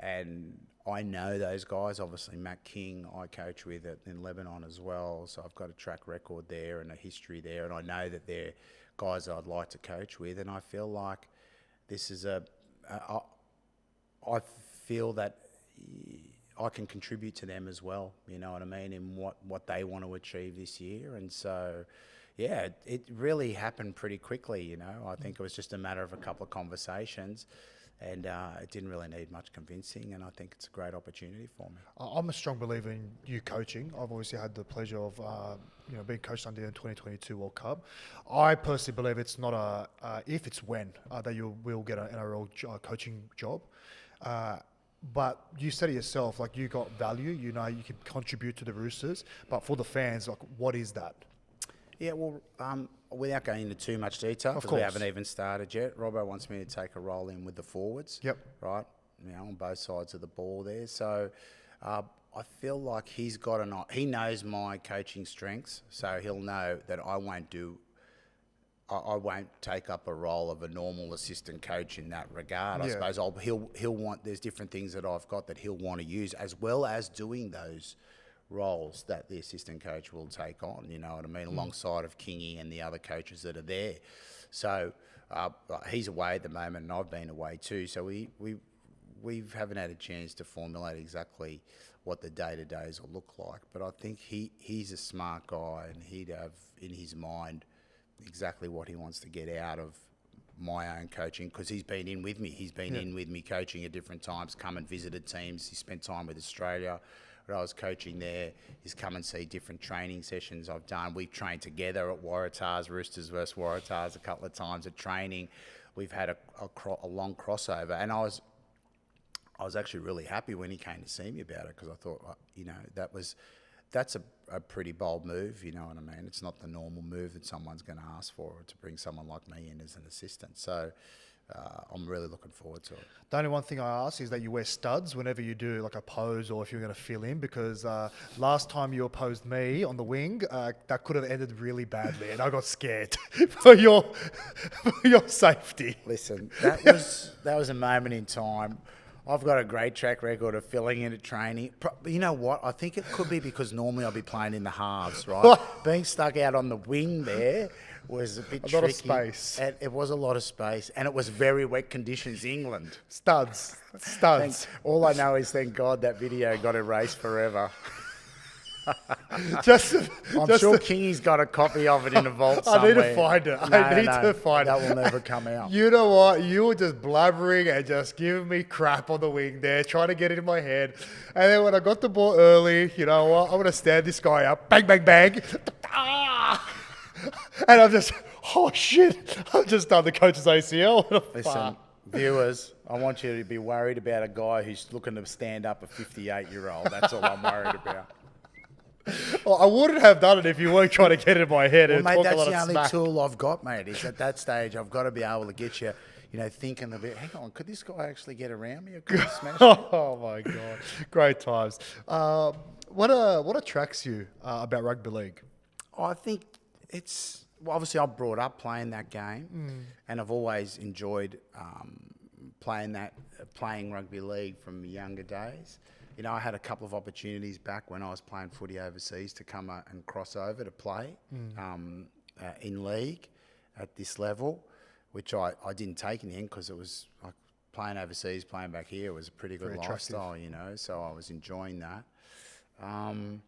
And I know those guys. Obviously, Matt King, I coach with in Lebanon as well. So I've got a track record there and a history there. And I know that they're guys I'd like to coach with. And I feel like this is I feel that I can contribute to them as well, you know what I mean, in what they want to achieve this year. And so, yeah, it really happened pretty quickly, you know. I think it was just a matter of a couple of conversations, and it didn't really need much convincing, and I think it's a great opportunity for me. I'm a strong believer in you coaching. I've obviously had the pleasure of being coached under the 2022 World Cup. I personally believe it's not if, it's when that you will get an NRL coaching job. But you said it yourself, like, you got value, you know, you can contribute to the Roosters, but for the fans, like, what is that? Yeah, well, without going into too much detail, because we haven't even started yet, Robbo wants me to take a role in with the forwards. Yep. Right, you know, on both sides of the ball there. So I feel like he knows my coaching strengths, so he'll know that I won't take up a role of a normal assistant coach in that regard. I suppose he'll want, there's different things that I've got that he'll want to use, as well as doing those roles that the assistant coach will take on, you know what I mean, alongside of Kingy and the other coaches that are there. So he's away at the moment, and I've been away too. So we haven't had a chance to formulate exactly what the day-to-days will look like. But I think he's a smart guy, and he'd have in his mind exactly what he wants to get out of my own coaching, because he's been in with me. He's been in with me coaching at different times, come and visited teams. He spent time with Australia. When I was coaching there, he's come and see different training sessions I've done. We've trained together at Waratahs, Roosters versus Waratahs, a couple of times at training. We've had a long crossover, and I was actually really happy when he came to see me about it, because I thought, you know, that's a pretty bold move, you know what I mean? It's not the normal move that someone's going to ask for, to bring someone like me in as an assistant. So I'm really looking forward to it. The only one thing I ask is that you wear studs whenever you do like a pose, or if you're going to fill in, because last time you opposed me on the wing, that could have ended really badly, and I got scared for your safety. Listen, that was a moment in time. I've got a great track record of filling in at training. But you know what? I think it could be because normally I'll be playing in the halves, right? Being stuck out on the wing there was a bit tricky. A lot of space. And it was a lot of space, and it was very wet conditions, England. Studs. All I know is, thank God, that video got erased forever. I'm sure Kingy's got a copy of it in a vault somewhere. I need to find it. I need to find it. That will never come out. You know what? You were just blabbering and just giving me crap on the wing there, trying to get it in my head. And then when I got the ball early, you know what? I'm going to stand this guy up. Bang, bang, bang. And I'm just, oh shit. I've just done the coach's ACL. Listen, viewers, I want you to be worried about a guy who's looking to stand up a 58-year-old. That's all I'm worried about. Well, I wouldn't have done it if you weren't trying to get it in my head. Well, and mate, talk that's a lot the of only smack. tool I've got, mate, is at that stage I've got to be able to get you, you know, thinking a bit, hang on, could this guy actually get around me? Or could he smash me? Oh my God. Great times. What attracts you about rugby league? I think it's, well, obviously I brought up playing that game, and I've always enjoyed playing rugby league from younger days. You know, I had a couple of opportunities back when I was playing footy overseas to come and cross over to play in league at this level, which I didn't take in the end, because it was like playing overseas, playing back here was a pretty good lifestyle, you know, so I was enjoying that. And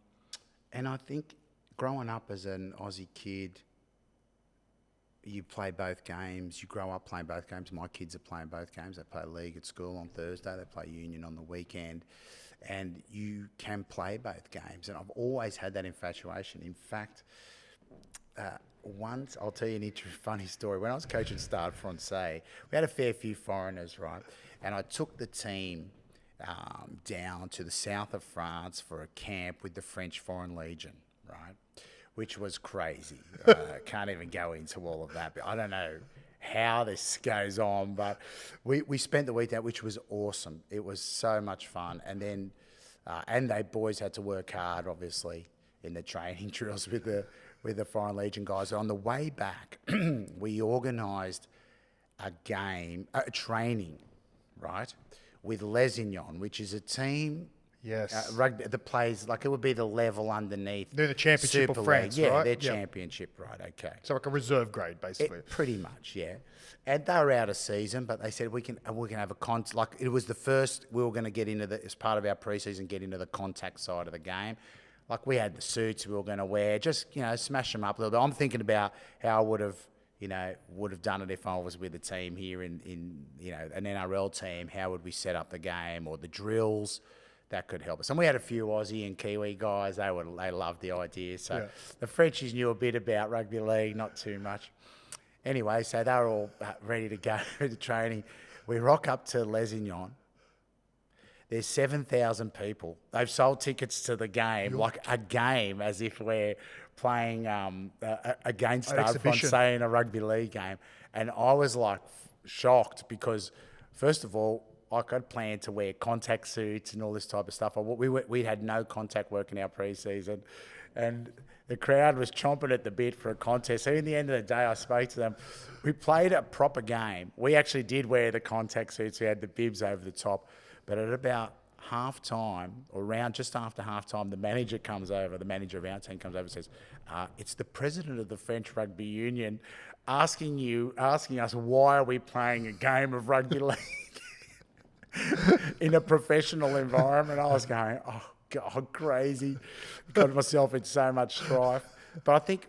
I think growing up as an Aussie kid, you play both games, you grow up playing both games. My kids are playing both games. They play league at school on Thursday, they play union on the weekend, and you can play both games. And I've always had that infatuation. In fact, once, I'll tell you an funny story. When I was coaching Stade Francais, we had a fair few foreigners, right? And I took the team down to the south of France for a camp with the French Foreign Legion, right? Which was crazy. Can't even go into all of that. But I don't know how this goes on, but we spent the week there, which was awesome. It was so much fun. And then, and they boys had to work hard, obviously, in the training drills with the Foreign Legion guys. On the way back, we organised a training, right, with Lebanon, which is a team. Yes. Rugby that plays like it would be the level underneath. They're the championship Super of France, League. Yeah, right? their Yep. championship, right? Okay. So like a reserve grade, basically. Pretty much, yeah. And they were out of season, but they said we can have a like it was the first we were going to get into as part of our preseason, get into the contact side of the game. Like we had the suits we were going to wear, just smash them up a little bit. I'm thinking about how I would have done it if I was with a team here in an NRL team. How would we set up the game or the drills? That could help us. And we had a few Aussie and Kiwi guys. They loved the idea. So the Frenchies knew a bit about rugby league, not too much. Anyway, so they were all ready to go to training. We rock up to Lebanon. There's 7,000 people. They've sold tickets to the game, like a game, as if we're playing against Stade Francais in a rugby league game. And I was like shocked because, first of all, I'd planned to wear contact suits and all this type of stuff. We had no contact work in our pre-season, and the crowd was chomping at the bit for a contest. So in the end of the day, I spoke to them. We played a proper game. We actually did wear the contact suits. We had the bibs over the top. But at about half-time, or around just after half-time, the manager of our team comes over and says, it's the president of the French Rugby Union asking us why are we playing a game of rugby league in a professional environment. I was going, oh God, crazy. Got myself in so much strife. But I think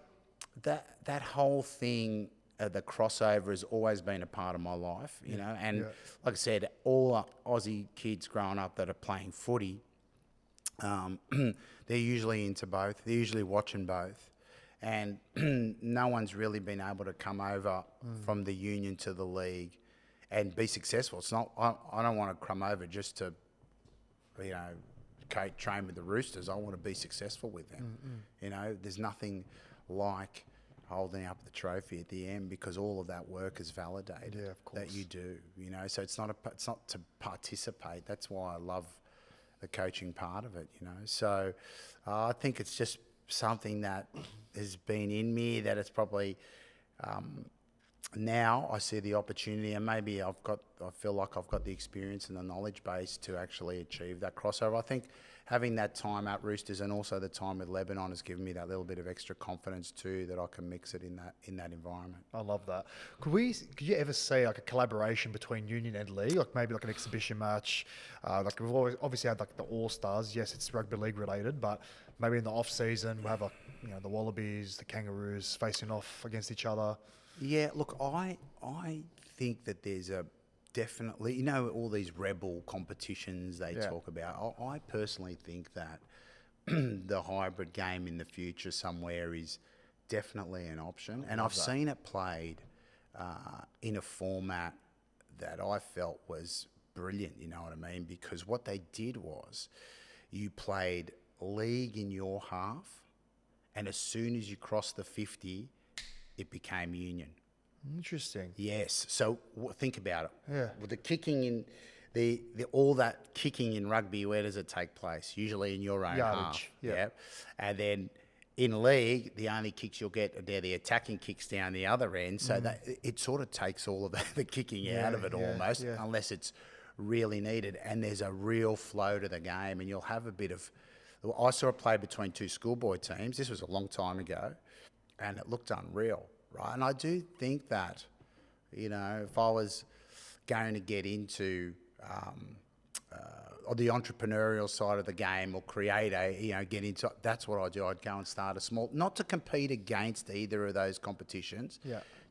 that whole thing, the crossover, has always been a part of my life, And like I said, all Aussie kids growing up that are playing footy, they're usually into both. They're usually watching both. And no one's really been able to come over from the union to the league and be successful. It's not. I don't want to come over just to, train with the Roosters. I want to be successful with them. There's nothing like holding up the trophy at the end because all of that work is validated. Yeah, of course. That you do. So it's not to participate. That's why I love the coaching part of it. So I think it's just something that has been in me. That it's probably. Now I see the opportunity, and maybe I feel like I've got the experience and the knowledge base to actually achieve that crossover. I think having that time at Roosters and also the time with Lebanon has given me that little bit of extra confidence too, that I can mix it in that environment. I love that. Could you ever see like a collaboration between union and league, like maybe like an exhibition match? Like we've always obviously had like the All Stars. Yes, it's rugby league related, but maybe in the off season we'll have the Wallabies, the Kangaroos facing off against each other. Yeah, look, I think that there's a definitely, all these rebel competitions they talk about. I personally think that the hybrid game in the future somewhere is definitely an option. And I've seen it played in a format that I felt was brilliant, you know what I mean? Because what they did was you played league in your half, and as soon as you crossed the 50, it became union. Interesting. Yes. So think about it. Yeah. With the kicking in all that kicking in rugby, where does it take place? Usually in your own half. Yeah. And then in league, the only kicks you'll get are the attacking kicks down the other end. So that it sort of takes all of the kicking out of it almost, unless it's really needed. And there's a real flow to the game, and you'll have a bit of. I saw it play between two schoolboy teams. This was a long time ago, and it looked unreal, right? And I do think that, if I was going to get into the entrepreneurial side of the game or create get into, that's what I do. I'd go and start a small, not to compete against either of those competitions,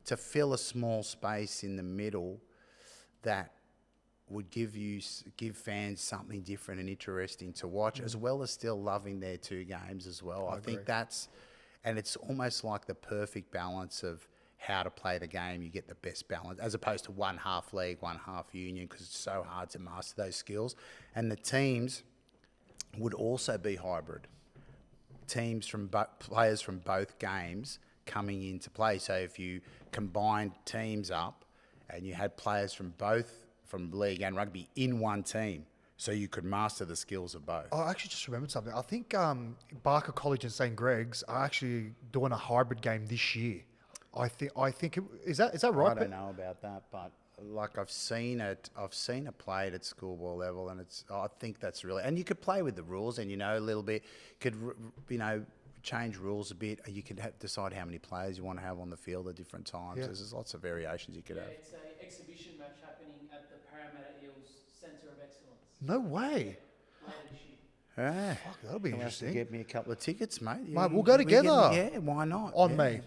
to fill a small space in the middle that would give fans something different and interesting to watch, as well as still loving their two games as well. I think and it's almost like the perfect balance of how to play the game. You get the best balance, as opposed to one half league, one half union, because it's so hard to master those skills. And the teams would also be hybrid. Teams players from both games coming into play. So if you combined teams up and you had players from league and rugby in one team, so you could master the skills of both. I actually just remembered something. I think Barker College and St. Greg's are actually doing a hybrid game this year. I think is that right? I don't know about that, but like I've seen it played at schoolboy level, and I think that's really, and you could play with the rules, and a little bit change rules a bit. You could decide how many players you want to have on the field at different times. Yeah. There's lots of variations you could have. It's an exhibition match happening at the Parramatta Eels Centre of Excellence No way. later this year. Yeah. Fuck, that'll be You'll have to interesting. get me a couple of tickets, mate. Mate, we'll go together. Yeah, why not? On me.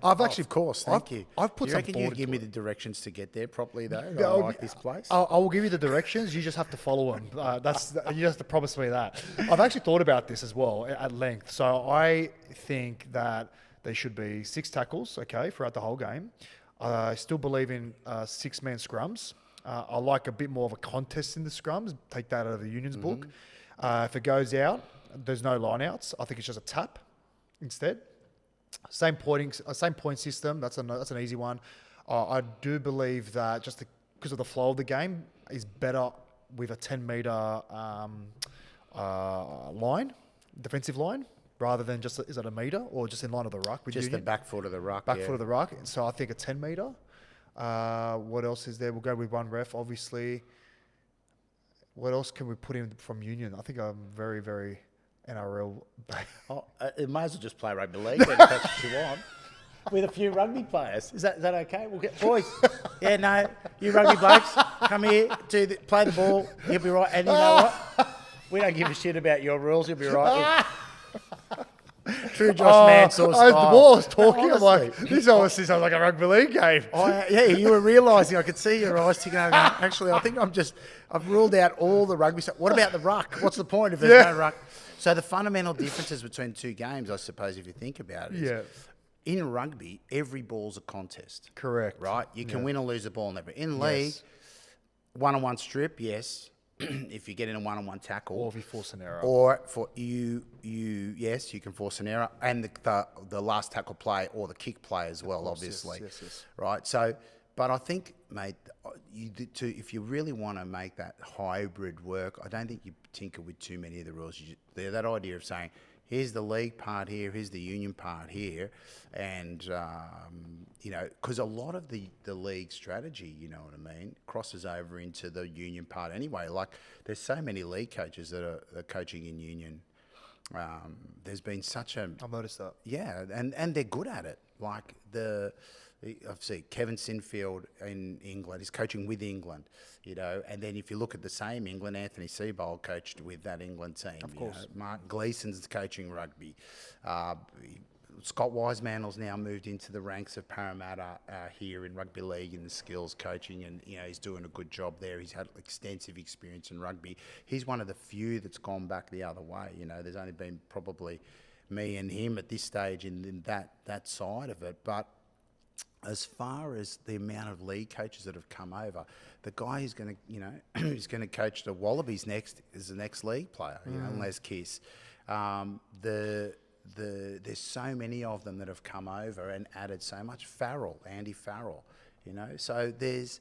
I've actually, of course, thank you. I've put you some reckon you thought give me into the directions to get there properly, though? Yeah, I like this place. I will give you the directions. You just have to follow them. You have to promise me that. I've actually thought about this as well at length. So I think that there should be 6 tackles, okay, throughout the whole game. I still believe in 6-man scrums. I like a bit more of a contest in the scrums. Take that out of the Union's book. If it goes out, there's no line-outs. I think it's just a tap instead. Same point system. That's an easy one. I do believe that just because of the flow of the game is better with a 10-meter line, defensive line, rather than just is it a meter or just in line of the ruck? With Just Union? the back foot of the ruck. Back foot of the ruck. So I think a 10-meter. What else is there? We'll go with one ref, obviously. What else can we put in from Union? I think I'm very, very NRL. It might as well just play rugby league then, if that's what you want. With a few rugby players. Is that okay? We'll get boys. Yeah, no, you rugby blokes, come here, play the ball. You'll be right. And you know what? We don't give a shit about your rules. You'll be right. True Josh Mansour style. The more I was talking, No, I'm like, honestly. this obviously sounds like a rugby league game. Yeah, you were realising, I could see your eyes ticking over. Actually, I think I've ruled out all the rugby stuff. What about the ruck? What's the point if there's no ruck? So the fundamental differences between two games, I suppose, if you think about it, is in rugby, every ball's a contest. Correct. Right? You can win or lose a ball in every. In league, one-on-one strip, yes. If you get in a one-on-one tackle, Or if you force an error. or for yes, you can force an error, and the last tackle play or the kick play as well, obviously. Yes. Right. So, but I think, mate, if you really want to make that hybrid work, I don't think you tinker with too many of the rules. That idea of saying, here's the league part here, here's the union part here, and because a lot of the league strategy, you know what I mean, crosses over into the union part anyway. Like, there's so many league coaches that are coaching in union. There's been such a I've noticed that. yeah, and they're good at it. Like I've seen Kevin Sinfield in England is coaching with England, and then if you look at the same England, Anthony Seibold coached with that England team. Of course. Mark Gleeson's coaching rugby. Scott Wiseman's now moved into the ranks of Parramatta here in rugby league in the skills coaching, and he's doing a good job there. He's had extensive experience in rugby. He's one of the few that's gone back the other way. There's only been probably me and him at this stage in that side of it. But as far as the amount of league coaches that have come over, the guy who's going to, who's going to coach the Wallabies next is the next league player, Les Kiss. There's so many of them that have come over and added so much. Andy Farrell, So there's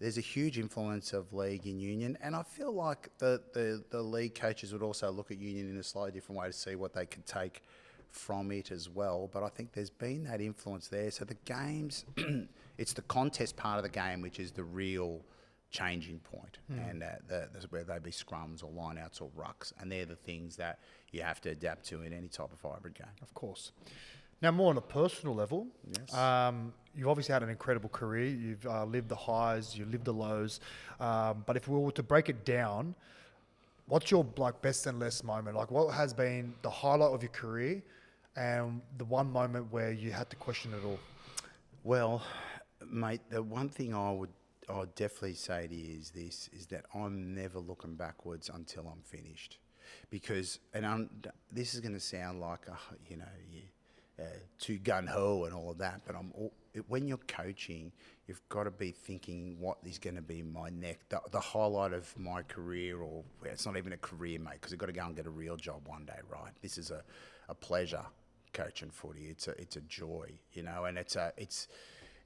a huge influence of league in union, and I feel like the league coaches would also look at union in a slightly different way to see what they could take from it as well. But I think there's been that influence there. So the games, it's the contest part of the game which is the real changing point, and where they be scrums or lineouts or rucks, and they're the things that you have to adapt to in any type of hybrid game. Of course. Now, more on a personal level, you've obviously had an incredible career. You've lived the highs, you lived the lows. But if we were to break it down, what's your best and less moment? Like, what has been the highlight of your career and the one moment where you had to question it all? Well, mate, the one thing I'll definitely say to you is that I'm never looking backwards until I'm finished, because this is going to sound like too gun ho and all of that, but when you're coaching, you've got to be thinking what is going to be my the highlight of my career, or it's not even a career, mate, because I've got to go and get a real job one day, right? This is a pleasure coaching footy. It's a joy, and it's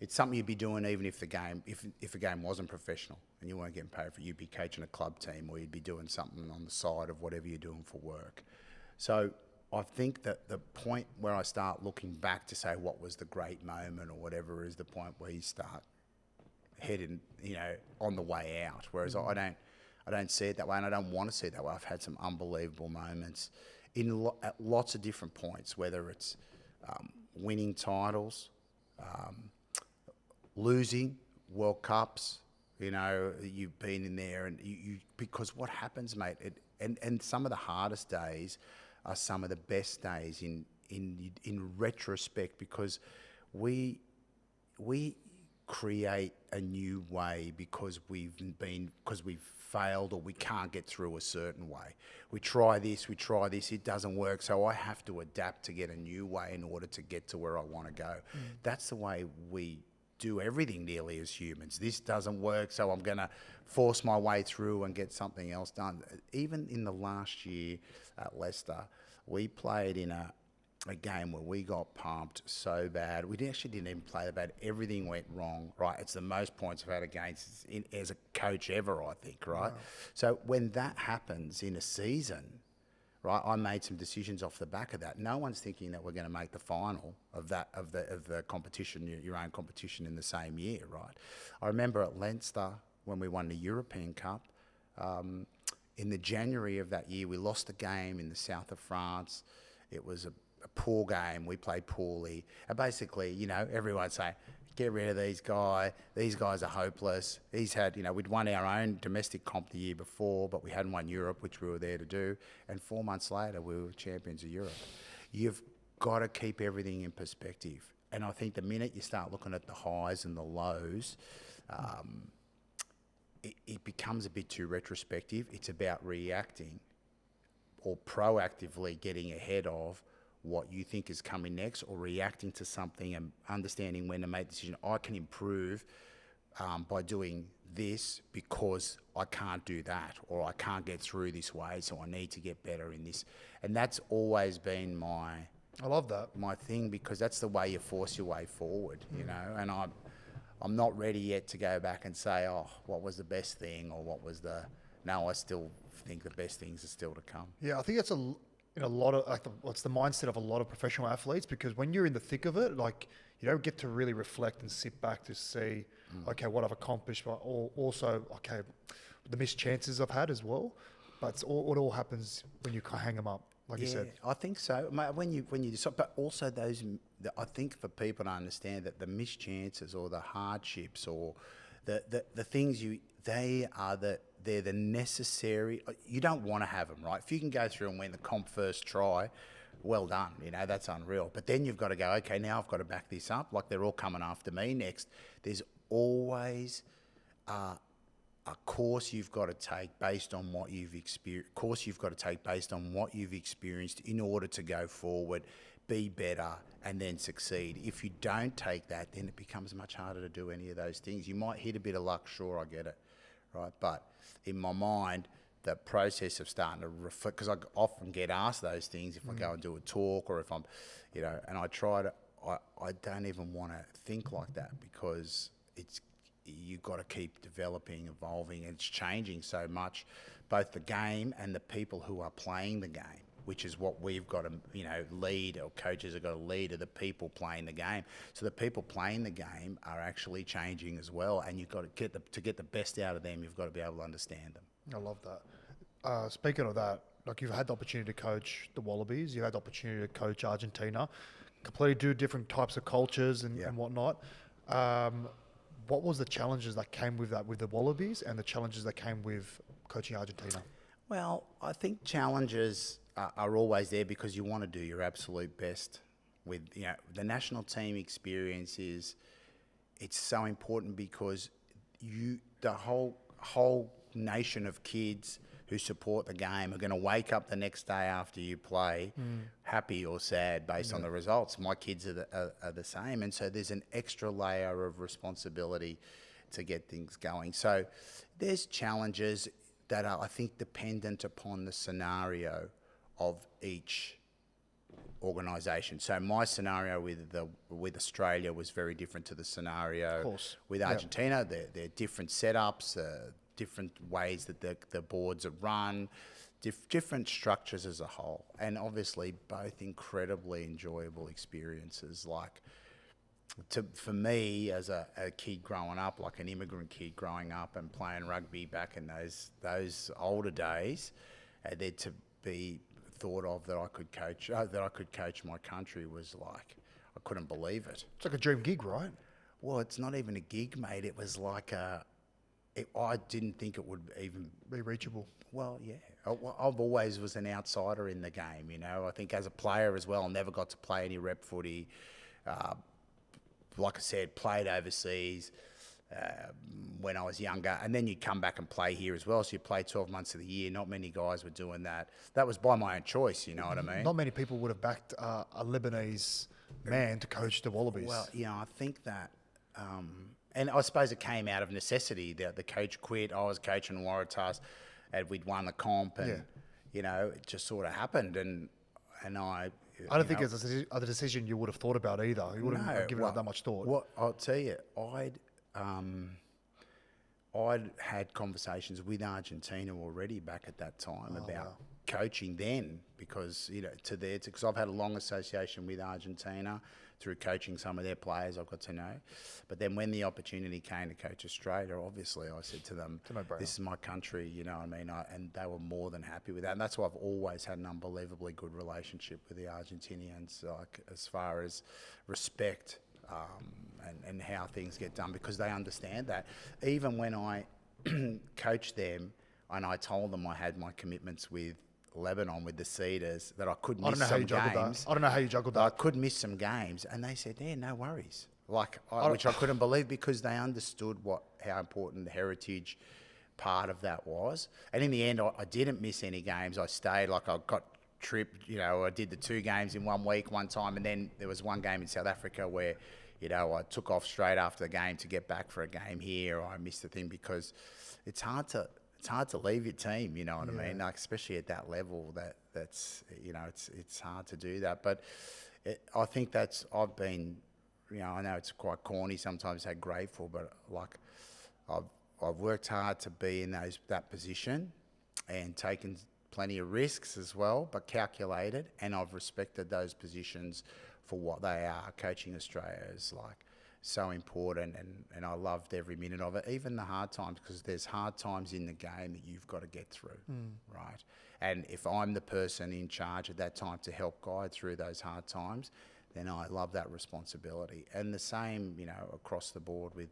something you'd be doing even if the game wasn't professional and you weren't getting paid for it. You'd be coaching a club team, or you'd be doing something on the side of whatever you're doing for work. So I think that the point where I start looking back to say what was the great moment or whatever is the point where you start heading, on the way out. Whereas I don't see it that way, and I don't want to see it that way. I've had some unbelievable moments at lots of different points, whether it's winning titles, losing World Cups. You've been in there, and you because what happens, mate, and some of the hardest days are some of the best days in retrospect, because we create a new way because we've failed, or we can't get through a certain way. We try this, it doesn't work, so I have to adapt to get a new way in order to get to where I want to go. That's the way we do everything nearly as humans. This doesn't work, so I'm going to force my way through and get something else done. Even in the last year at Leicester, we played in a game where we got pumped so bad. We actually didn't even play that bad. Everything went wrong, right? It's the most points I've had against as a coach ever, I think, right? Wow. So when that happens in a season, right, I made some decisions off the back of that. No one's thinking that we're going to make the final of the competition, your own competition in the same year, right? I remember at Leinster when we won the European Cup, in the January of that year, we lost a game in the south of France. It was a poor game. We played poorly. And basically, everyone's saying, get rid of these guys. These guys are hopeless. We'd won our own domestic comp the year before, but we hadn't won Europe, which we were there to do. And 4 months later, we were champions of Europe. You've got to keep everything in perspective. And I think the minute you start looking at the highs and the lows, it becomes a bit too retrospective. It's about reacting or proactively getting ahead of what you think is coming next, or reacting to something and understanding when to make the decision. I can improve by doing this because I can't do that, or I can't get through this way, so I need to get better in this. And that's always been I love that. my thing, because that's the way you force your way forward, and I'm not ready yet to go back and say, oh, what was the best thing, or what was no, I still think the best things are still to come. Yeah, I think that's in a lot of what's the mindset of a lot of professional athletes, because when you're in the thick of it, you don't get to really reflect and sit back to see, okay, what I've accomplished, but also, okay, the missed chances I've had as well. But it all happens when you hang them up, like you said. I think so. When you decide, but also I think for people to understand that the missed chances or the hardships or the things they're the necessary. You don't want to have them, right? If you can go through and win the comp first try, well done. That's unreal. But then you've got to go, okay, now I've got to back this up. Like they're all coming after me next. There's always a course you've got to take based on what you've experienced. Course you've got to take based on what you've experienced in order to go forward, be better, and then succeed. If you don't take that, then it becomes much harder to do any of those things. You might hit a bit of luck, sure, I get it, right? But in my mind, the process of starting to reflect, because I often get asked those things if I go and do a talk, or if I'm, and I don't even want to think like that, because you've got to keep developing, evolving, and it's changing so much, both the game and the people who are playing the game, which is what we've got to, lead, or coaches have got to lead, are the people playing the game. So the people playing the game are actually changing as well, and you've got to get the best out of them. You've got to be able to understand them. I love that. Speaking of that, you've had the opportunity to coach the Wallabies, you've had the opportunity to coach Argentina, completely do different types of cultures and whatnot. What was the challenges that came with that, with the Wallabies, and the challenges that came with coaching Argentina? Well, I think challenges are always there, because you want to do your absolute best. With the national team experience it's so important, because the whole nation of kids who support the game are going to wake up the next day after you play happy or sad based on the results. My kids are the same, and so there's an extra layer of responsibility to get things going. So there's challenges that are, I think, dependent upon the scenario of each organisation. So my scenario with Australia was very different to the scenario with Argentina. They're different setups, different ways that the boards are run, different structures as a whole, and obviously both incredibly enjoyable experiences. Like for me as a kid growing up, like an immigrant kid growing up and playing rugby back in those older days, there to be thought of that I could coach my country was like, I couldn't believe it. It's like a dream gig, right? Well, it's not even a gig, mate. It was like I didn't think it would even Be reachable. Well, yeah. I've always was an outsider in the game, you know. I think as a player as well, never got to play any rep footy. Like I said, played overseas when I was younger. And then you come back and play here as well. So you play 12 months of the year. Not many guys were doing that. That was by my own choice, you know what I mean? Not many people would have backed a Lebanese man to coach the Wallabies. Well, you know, I think that... and I suppose it came out of necessity. The coach quit. I was coaching Waratahs, and we'd won the comp, and you know, it just sort of happened. And I don't think it's a decision you would have thought about either. You wouldn't have given it that much thought. What I'll tell you, I'd had conversations with Argentina already back at that time about coaching then, because you know, because I've had a long association with Argentina through coaching some of their players I've got to know. But then when the opportunity came to coach Australia, obviously I said to them, this is my country, you know what I mean? And they were more than happy with that. And that's why I've always had an unbelievably good relationship with the Argentinians, like as far as respect and how things get done, because they understand that. Even when I coached them and I told them I had my commitments with Lebanon, with the Cedars, that I could miss some games. I don't know how you juggled that. I could miss some games, and they said, "Yeah, no worries." Which I couldn't believe, because they understood how important the heritage part of that was. And in the end, I didn't miss any games. I stayed. Like, I got tripped. You know, I did the 2 games in 1 week one time, and then there was one game in South Africa where, you know, I took off straight after the game to get back for a game here. I missed the thing because it's hard to leave your team, you know what I mean? Like, especially at that level, that's you know, it's hard to do that. But I think I've been, you know, I know it's quite corny sometimes, how grateful, but like I've worked hard to be in that position and taken plenty of risks as well, but calculated, and I've respected those positions for what they are. Coaching Australia is like so important, and I loved every minute of it, even the hard times, because there's hard times in the game that you've got to get through, right? And if I'm the person in charge at that time to help guide through those hard times, then I love that responsibility. And the same, you know, across the board with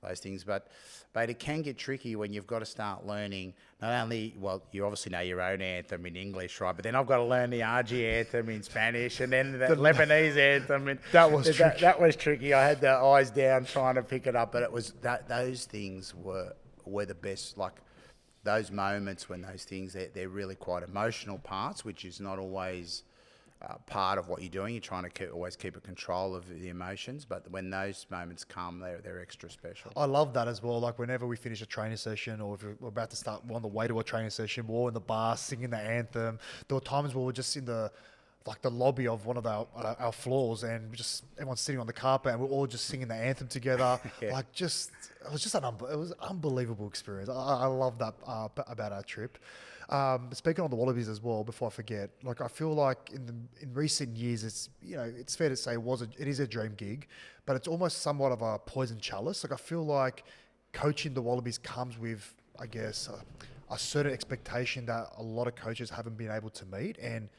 those things. But it can get tricky when you've got to start learning not only, well, you obviously know your own anthem in English, right? But then I've got to learn the RG anthem in Spanish, and then the Lebanese anthem. And that was tricky. That was tricky. I had the eyes down trying to pick it up, but it was those things were the best. Like, those moments when those things, they're really quite emotional parts, which is not always part of what you're doing. You're trying to always keep a control of the emotions, but when those moments come, they're extra special. I love that as well. Like, whenever we finish a training session, or if we're about to start, we're on the way to a training session, we're all in the bar singing the anthem. There were times where we're just in the lobby of one of our floors, and just everyone's sitting on the carpet, and we're all just singing the anthem together. Yeah. It was an unbelievable experience. I love that about our trip. Speaking on the Wallabies as well, before I forget, like, I feel like in recent years, it's, you know, it's fair to say it is a dream gig, but it's almost somewhat of a poison chalice. Like, I feel like coaching the Wallabies comes with, I guess, a certain expectation that a lot of coaches haven't been able to meet, and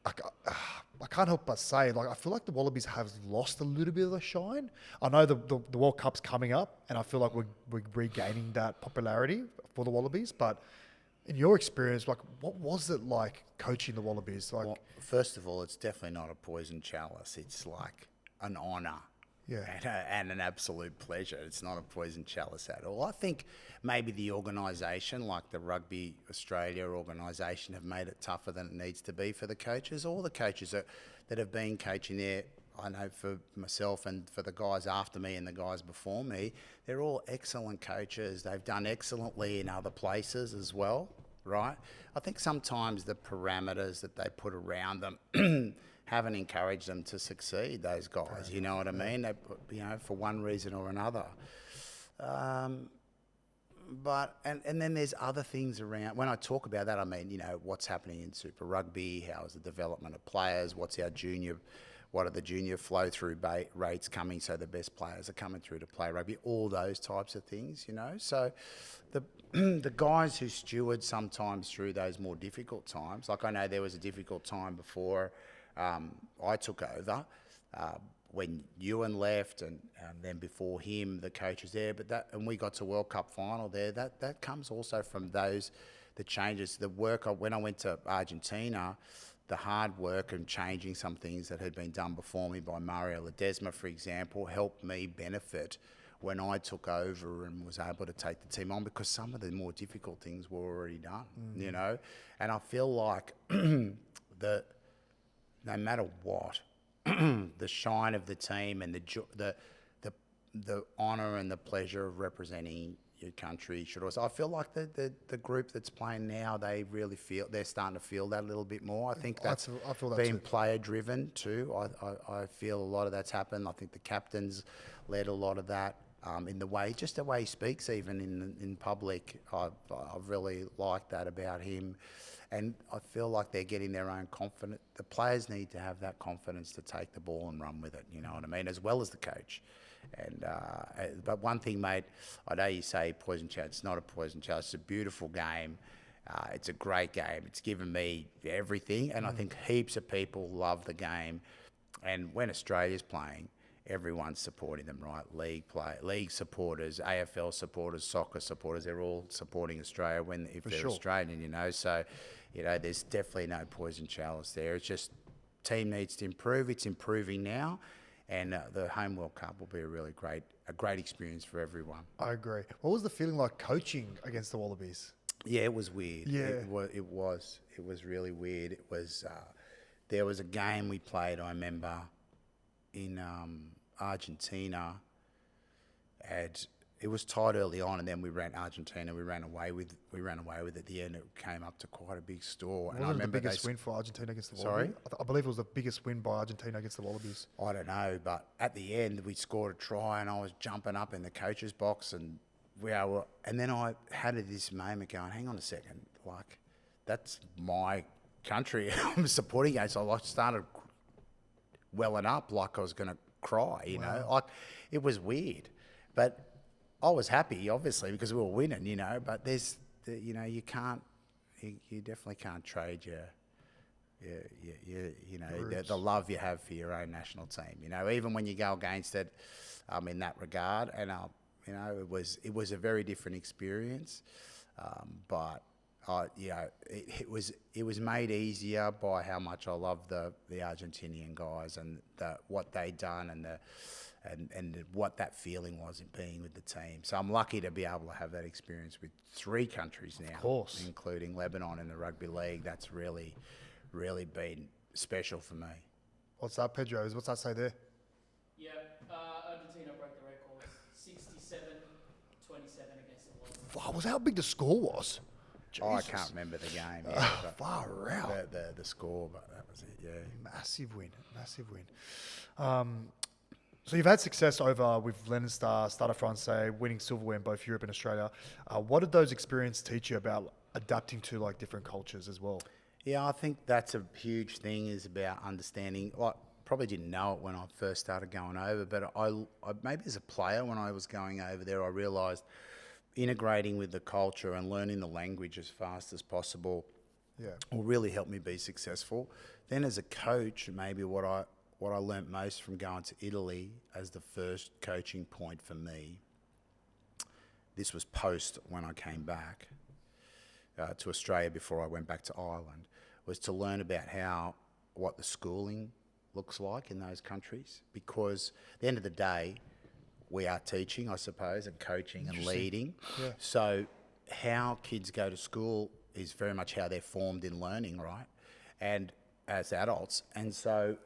I can't help but say, like, I feel like the Wallabies have lost a little bit of the shine. I know the World Cup's coming up, and I feel like we're regaining that popularity for the Wallabies, but in your experience, like, what was it like coaching the Wallabies? Like, well, first of all, it's definitely not a poison chalice. It's like an honour, and an absolute pleasure. It's not a poison chalice at all. I think maybe the organisation, like the Rugby Australia organisation, have made it tougher than it needs to be for the coaches. All the coaches that have been coaching there, I know for myself and for the guys after me and the guys before me, they're all excellent coaches. They've done excellently in other places as well, right? I think sometimes the parameters that they put around them haven't encouraged them to succeed, those guys, you know what I mean? They, you know, for one reason or another. But then there's other things around. When I talk about that, I mean, you know, what's happening in Super Rugby, how is the development of players, what's our junior what are the junior flow through rates coming, so the best players are coming through to play rugby, all those types of things, you know. So the the guys who steward sometimes through those more difficult times, like I know there was a difficult time before I took over, when Ewan left, and then before him, the coach was there, and we got to World Cup final there, that comes also from the changes, the work. When I went to Argentina, the hard work and changing some things that had been done before me by Mario Ledesma, for example, helped me benefit when I took over and was able to take the team on, because some of the more difficult things were already done, you know. And I feel like no matter what, the shine of the team and the honour and the pleasure of representing your country should also. I feel like the group that's playing now, they're starting to feel that a little bit more. I think that's I feel that been too. player driven too. I feel a lot of that's happened. I think the captain's led a lot of that in the way he speaks, even in public. I really like that about him. And I feel like they're getting their own confidence. The players need to have that confidence to take the ball and run with it, you know what I mean, as well as the coach. And but one thing, mate, I know you say poison chalice. It's not a poison chalice. It's a beautiful game. It's a great game. It's given me everything, and I think heaps of people love the game. And when Australia's playing, everyone's supporting them, right? League supporters, AFL supporters, soccer supporters, they're all supporting Australia if they're sure. Australian, you know. So, you know, there's definitely no poison chalice there. It's just team needs to improve. It's improving now. And the home World Cup will be a great experience for everyone. I agree. What was the feeling like coaching against the Wallabies? Yeah, it was weird. Yeah. It was really weird. It was, there was a game we played, I remember, in Argentina, and it was tight early on, and then we ran Argentina. We ran away with it at the end. It came up to quite a big score. And I Wasn't it the remember biggest win for Argentina against the Sorry? Wallabies? I believe it was the biggest win by Argentina against the Wallabies. I don't know, but at the end we scored a try, and I was jumping up in the coach's box, and and then I had this moment going, hang on a second, like, that's my country I'm supporting against. So I started welling up like I was going to cry, you know, like, it was weird, but I was happy, obviously, because we were winning, you know. But you know, you definitely can't trade the love you have for your own national team, you know, even when you go against it, in that regard. And you know, it was a very different experience, but you know, it was made easier by how much I love the Argentinian guys and what they'd done and what that feeling was in being with the team. So I'm lucky to be able to have that experience with 3 countries now, Of course, including Lebanon in the Rugby League. That's really, really been special for me. What's that, Pedro? What's that say there? Yeah, Argentina broke the record, 67-27 against the Wallabies. Wow, was that how big the score was? Oh, I Jesus. can't remember the game. Yeah, but Far out. the score, but that was it. Yeah. Massive win. So you've had success over with Leinster, Stade Francais, winning silverware in both Europe and Australia. What did those experiences teach you about adapting to like different cultures as well? Yeah, I think that's a huge thing, is about understanding. Like, probably didn't know it when I first started going over, but I maybe as a player when I was going over there, I realised integrating with the culture and learning the language as fast as possible will really help me be successful. Then as a coach, maybe what I learnt most from going to Italy as the first coaching point for me, this was post when I came back to Australia before I went back to Ireland, was to learn about what the schooling looks like in those countries. Because at the end of the day, we are teaching, I suppose, and coaching and leading. Yeah. So how kids go to school is very much how they're formed in learning, right? And as adults. And so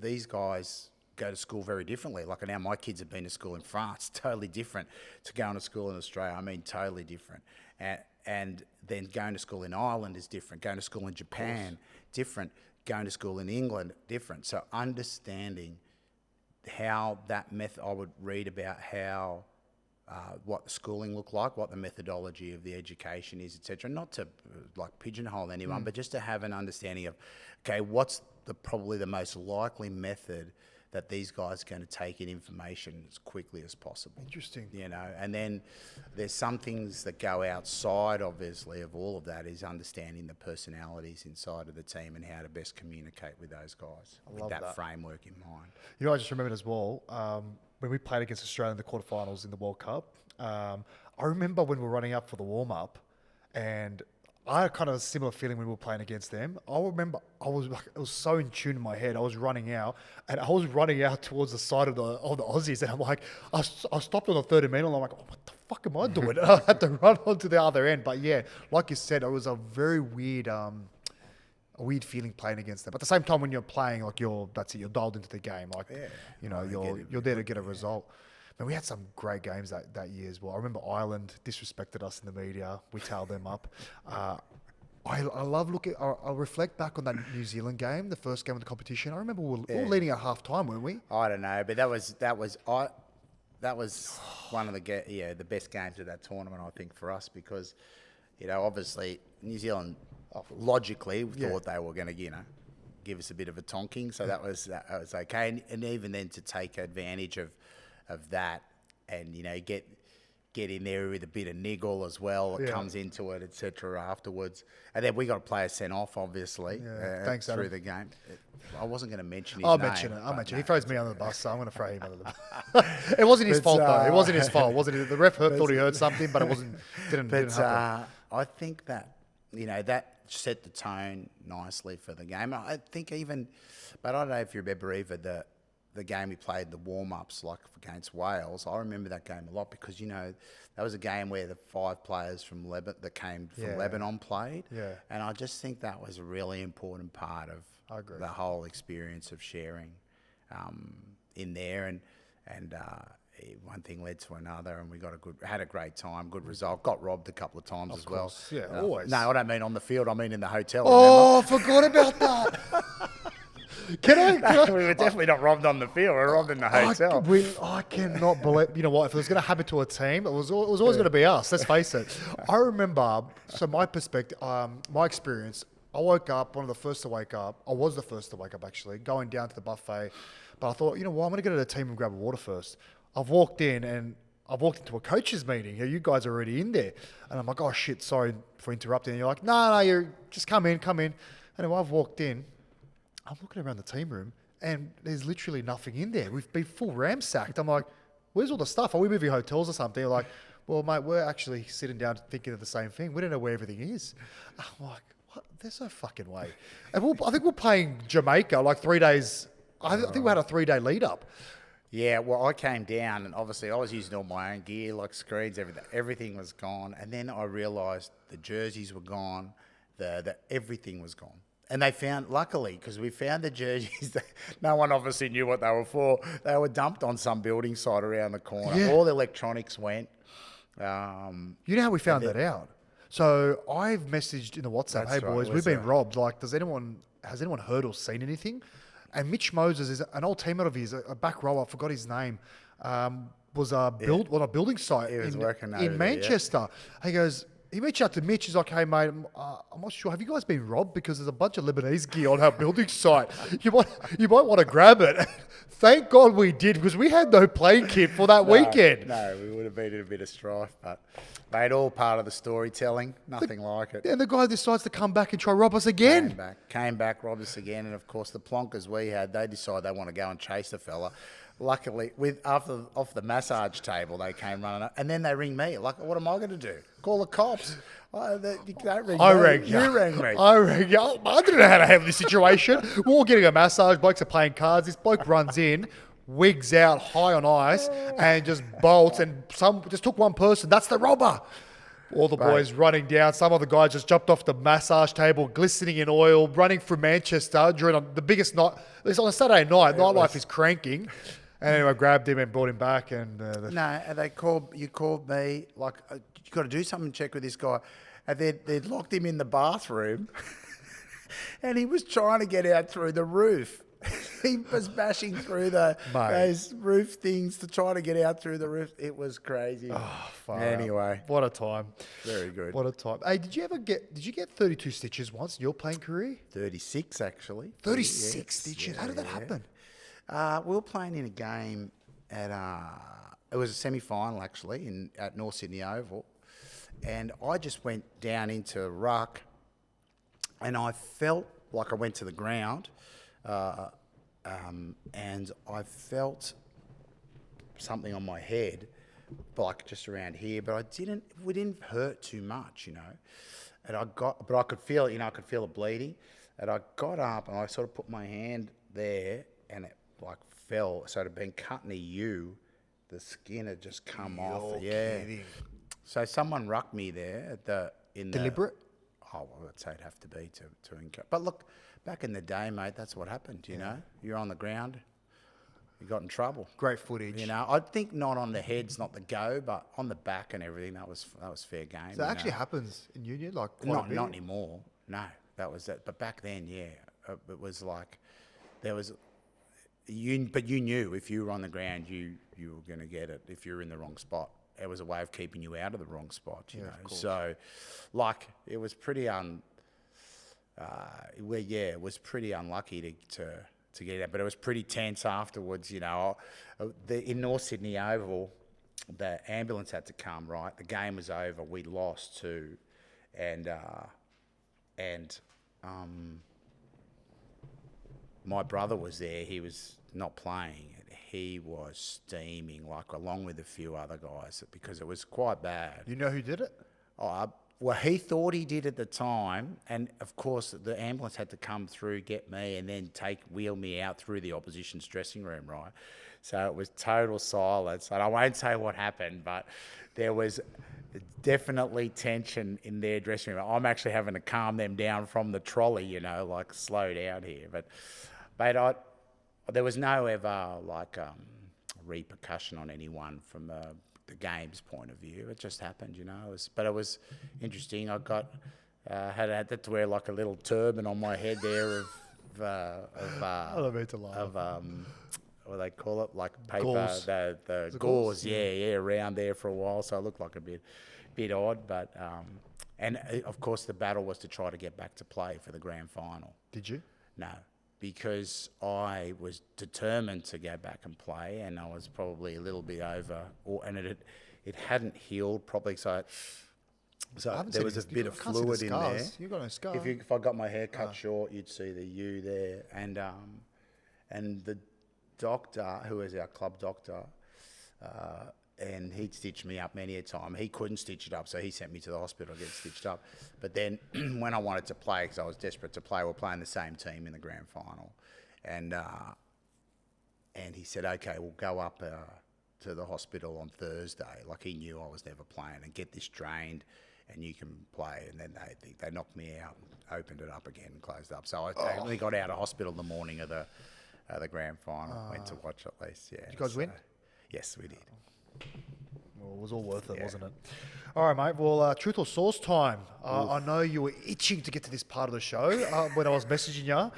these guys go to school very differently. Like now my kids have been to school in France, totally different to going to school in Australia. I mean, totally different. And then going to school in Ireland is different. Going to school in Japan, different. Going to school in England, different. So understanding how that I would read about how what the schooling looked like, what the methodology of the education is, etc. Not to like pigeonhole anyone, but just to have an understanding of, okay, what's probably the most likely method that these guys are going to take in information as quickly as possible. Interesting. You know, and then there's some things that go outside, obviously, of all of that, is understanding the personalities inside of the team and how to best communicate with those guys with that framework in mind. You know, I just remembered as well, when we played against Australia in the quarterfinals in the World Cup, I remember when we were running up for the warm-up, and I had kind of a similar feeling when we were playing against them. I remember I was like, it was so in tune in my head. I was running out, and I was running out towards the side of the Aussies, and I'm like, I stopped on the 30 metre, and I'm like, oh, what the fuck am I doing? And I had to run onto the other end. But yeah, like you said, it was a very weird, feeling playing against them. But at the same time, when you're playing, like that's it, you're dialed into the game. Like, you know, you're there to get a result. Man, we had some great games that year as well. I remember Ireland disrespected us in the media. We tailed them up. I love looking. I reflect back on that New Zealand game, the first game of the competition. I remember we were leading at half time, weren't we? I don't know, but that was one of the best games of that tournament, I think, for us, because, you know, obviously New Zealand logically thought they were going to, you know, give us a bit of a tonking, so that was okay, and even then to take advantage of that, and, you know, get in there with a bit of niggle as well that comes into it, etc. afterwards. And then we got a player sent off, obviously, Thanks, through Adam. the game. I wasn't going to mention his I'll name. mention it. He throws me under the bus, so I'm going to throw him under the bus. It wasn't his fault, though. It wasn't his fault. Wasn't it? The ref thought he heard something, but it didn't happen. I think that, you know, that set the tone nicely for the game. I think even, but I don't know if you remember either the game we played, the warm-ups, like against Wales. I remember that game a lot because, you know, that was a game where the 5 players from Lebanon played. Yeah. And I just think that was a really important part of the whole experience of sharing in there. And one thing led to another, and we had a great time, good result. Got robbed a couple of times as well. Yeah, always. No, I don't mean on the field. I mean in the hotel. Oh, I forgot about that. Can I? We were definitely not robbed on the field. We were robbed in the hotel. I cannot believe. You know what? If it was going to happen to a team, it was always going to be us. Let's face it. I remember. So my perspective, my experience. I woke up, one of the first to wake up. I was the first to wake up, actually, going down to the buffet. But I thought, you know what? I'm going to go to the team and grab a water first. I've walked into a coaches meeting. You guys are already in there, and I'm like, oh shit, sorry for interrupting. And you're like, no, you just come in. And anyway, I've walked in. I'm looking around the team room, and there's literally nothing in there. We've been full ramsacked. I'm like, where's all the stuff? Are we moving hotels or something? They're like, well, mate, we're actually sitting down thinking of the same thing. We don't know where everything is. I'm like, what? There's no fucking way. And I think we're playing Jamaica like 3 days. I think we had a 3-day lead up. Yeah, well, I came down, and obviously I was using all my own gear, like screens, everything was gone. And then I realised the jerseys were gone, everything was gone. And they found, luckily, because we found the jerseys, that no one obviously knew what they were for. They were dumped on some building site around the corner. Yeah. All the electronics went. You know how we found that out? So I've messaged in the WhatsApp, hey boys, we've been robbed. Like, has anyone heard or seen anything? And Mitch Moses is an old teammate of his, a back rower, I forgot his name, was on a building site in Manchester. Yeah. He goes, he reached out to Mitch. He's like, hey, mate, I'm not sure. Have you guys been robbed? Because there's a bunch of Lebanese gear on our building site. You might want to grab it. Thank God we did, because we had no playing kit for that weekend. No, we would have been in a bit of strife, but mate, all part of the storytelling. Nothing like it. And the guy decides to come back and try rob us again. Came back, robbed us again. And, of course, the plonkers we had, they decided they want to go and chase the fella. Luckily, off the massage table, they came running up, and then they ring me. Like, what am I going to do? Call the cops? You don't ring me. You rang me. I rang you. I didn't know how to handle this situation. We're all getting a massage. Blokes are playing cards. This bloke runs in, wigs out, high on ice, and just bolts. And just took one person. That's the robber. All the boys running down. Some of the guys just jumped off the massage table, glistening in oil, running through Manchester during the biggest night. It's on a Saturday night. Nightlife is cranking. And anyway, I grabbed him and brought him back. And you called me, like, you got to do something, check with this guy. And they'd locked him in the bathroom, and he was trying to get out through the roof. he was bashing through Mate. those roof things to try to get out through the roof. It was crazy. Oh, far Anyway. out. What a time. Very good. What a time. Hey, did you get 32 stitches once in your playing career? 36, actually. 36 Yes, stitches? How did that happen? We were playing in a game at... it was a semi-final, actually, at North Sydney Oval. And I just went down into ruck and I felt like I went to the ground and I felt something on my head, like just around here, but it didn't hurt too much, you know. And but I could feel it, I could feel it bleeding. And I got up and I sort of put my hand there and it like fell. So it had been cut in a U. The skin had just come off. Yeah. Kidding. So someone rucked me there Deliberate? Oh, well, I'd say it'd have to be to encourage. But look, back in the day, mate, that's what happened, you know. You're on the ground, you got in trouble. Great footage. You know, I think not on the heads, not the go, but on the back and everything, that was fair game. So that actually happens in union? Like Not anymore. No, that was it. But back then, yeah, it was like there was... But you knew if you were on the ground, you were going to get it if you were in the wrong spot. It was a way of keeping you out of the wrong spot, you know. So, like, it was pretty it was pretty unlucky to get it, but it was pretty tense afterwards, you know. In North Sydney Oval, the ambulance had to come, right? The game was over. We lost too, and my brother was there. He was not playing. He was steaming, like along with a few other guys, because it was quite bad. You know who did it? Well, he thought he did at the time, and of course the ambulance had to come through, get me, and then wheel me out through the opposition's dressing room, right? So it was total silence, and I won't say what happened, but there was definitely tension in their dressing room. I'm actually having to calm them down from the trolley, you know, like slow down here. But there was no ever like repercussion on anyone from the game's point of view. It just happened, you know. But it was interesting. I got had to wear like a little turban on my head there I don't mean to laugh. what do they call it, like paper, Gauze. the gauze, yeah, around there for a while. So it looked like a bit odd, but and of course the battle was to try to get back to play for the grand final. Did you? No, because I was determined to go back and play, and I was probably a little bit over, and it hadn't healed properly, so there was a bit of fluid in there. You've got no scar. If I got my hair cut short, you'd see the U there, and the doctor, who is our club doctor, and he'd stitched me up many a time. He couldn't stitch it up, so he sent me to the hospital to get stitched up. But then when I wanted to play, because I was desperate to play, we were playing the same team in the grand final. And he said, okay, we'll go up to the hospital on Thursday. Like, he knew I was never playing, and get this drained and you can play. And then they knocked me out and opened it up again and closed up. So I only got out of hospital the morning of the grand final. Went to watch at least, yeah. Did you guys win? Yes, we did. Well, it was all worth it, wasn't it? All right, mate. Well, truth or sauce time. I know you were itching to get to this part of the show when I was messaging you.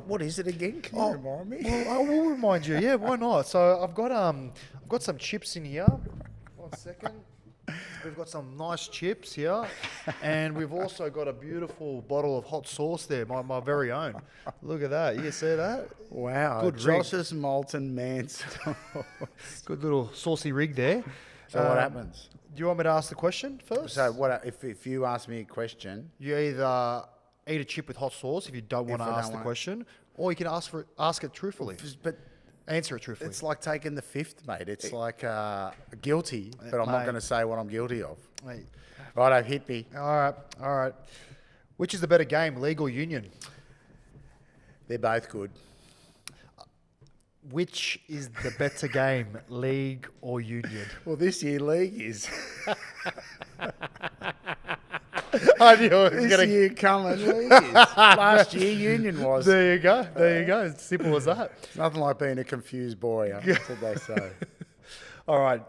What is it again? Can you remind me? Well, I will remind you. Yeah, why not? So I've got some chips in here. 1 second. We've got some nice chips here, and we've also got a beautiful bottle of hot sauce there, my very own. Look at that. You see that? Wow. Good rig. Josh's Molten Mansour. Good little saucy rig there. So what happens? Do you want me to ask the question first? So what if you ask me a question? You either eat a chip with hot sauce if you don't want to ask the question, or you can ask it truthfully. But answer it truthfully. it's like taking the fifth, mate. It's like guilty, but I'm not going to say what I'm guilty of. Mate. Righto, hit me. All right. Which is the better game, league or union? They're both good. Which is the better game, league or union? Well, this year league is. I knew it was This going to... year coming league is. Last year union was. There you go. It's simple as that. Nothing like being a confused boy, that's what they say. All right.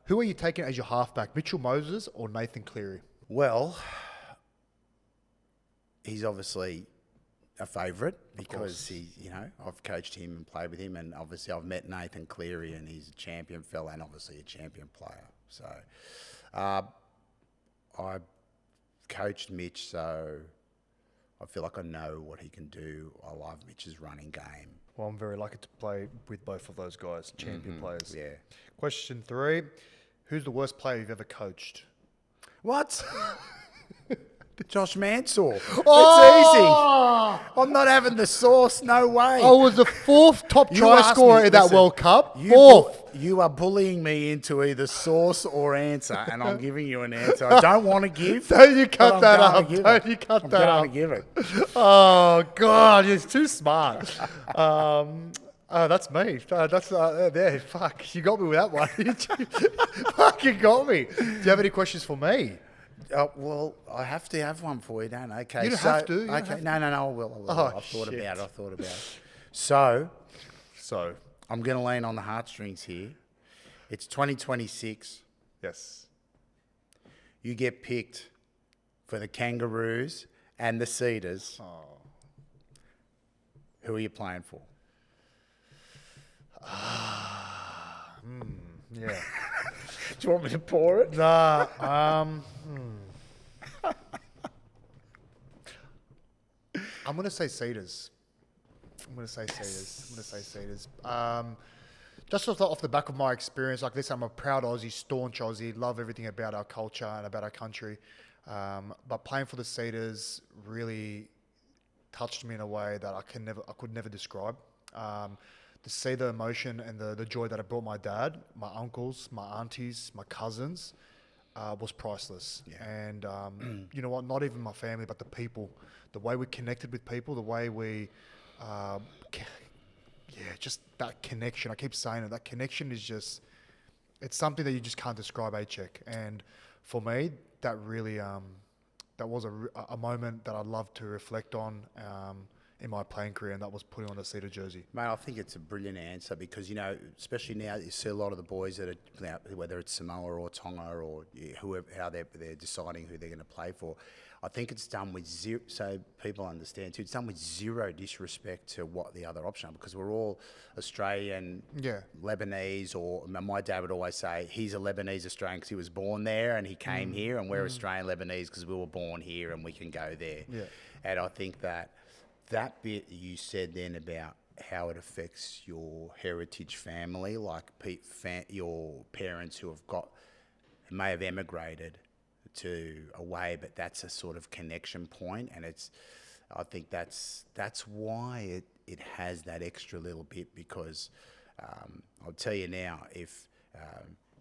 Who are you taking as your halfback, Mitchell Moses or Nathan Cleary? Well, he's obviously a favourite because I've coached him and played with him, and obviously I've met Nathan Cleary, and he's a champion fella and obviously a champion player. So I coached Mitch, so I feel like I know what he can do. I love Mitch's running game. Well, I'm very lucky to play with both of those guys, champion players. Yeah. Question 3. Who's the worst player you've ever coached? What? Josh Mansour. Oh! It's easy. I'm not having the sauce. No way. I was the 4th top You try asked scorer me- in that listen, World Cup. You 4th. You are bullying me into either sauce or answer, and I'm giving you an answer I don't want to give. Don't you cut but that I'm up. going to give Don't it. you cut I'm that going up. to give it. Oh, God, you're too smart. That's me. There, fuck. You got me with that one. Fuck, you got me. Do you have any questions for me? Well, I have to have one for you, don't I? Okay. You don't have to. You don't Okay. have No, I will. Oh, I've thought shit. about it. So, So, I'm going to lean on the heartstrings here. It's 2026. yes. You get picked for the Kangaroos and the Cedars. Oh. Who are you playing for? Yeah. Do you want me to pour it? Nah. I'm gonna say Cedars. Just off the back of my experience, like this, I'm a proud Aussie, staunch Aussie. Love everything about our culture and about our country. But playing for the Cedars really touched me in a way that I could never describe. To see the emotion and the joy that it brought my dad, my uncles, my aunties, my cousins, was priceless. Yeah. And you know what? Not even my family, but the people, the way we connected with people, the way we, just that connection. I keep saying it. That connection is just, it's something that you just can't describe, Cheik. And for me, that really, that was a moment that I'd love to reflect on. In my playing career, and that was putting on a Cedar jersey. Mate, I think it's a brilliant answer because, especially now you see a lot of the boys that are, whether it's Samoa or Tonga or whoever, how they're deciding who they're going to play for. I think it's done with zero, so people understand too, it's done with zero disrespect to what the other option are because we're all Australian, Lebanese, or my dad would always say he's a Lebanese Australian because he was born there and he came here, and we're Australian Lebanese because we were born here and we can go there. Yeah. And I think that bit you said then about how it affects your heritage family, like your parents who may have emigrated to away, but that's a sort of connection point, and I think that's why it has that extra little bit because I'll tell you now, if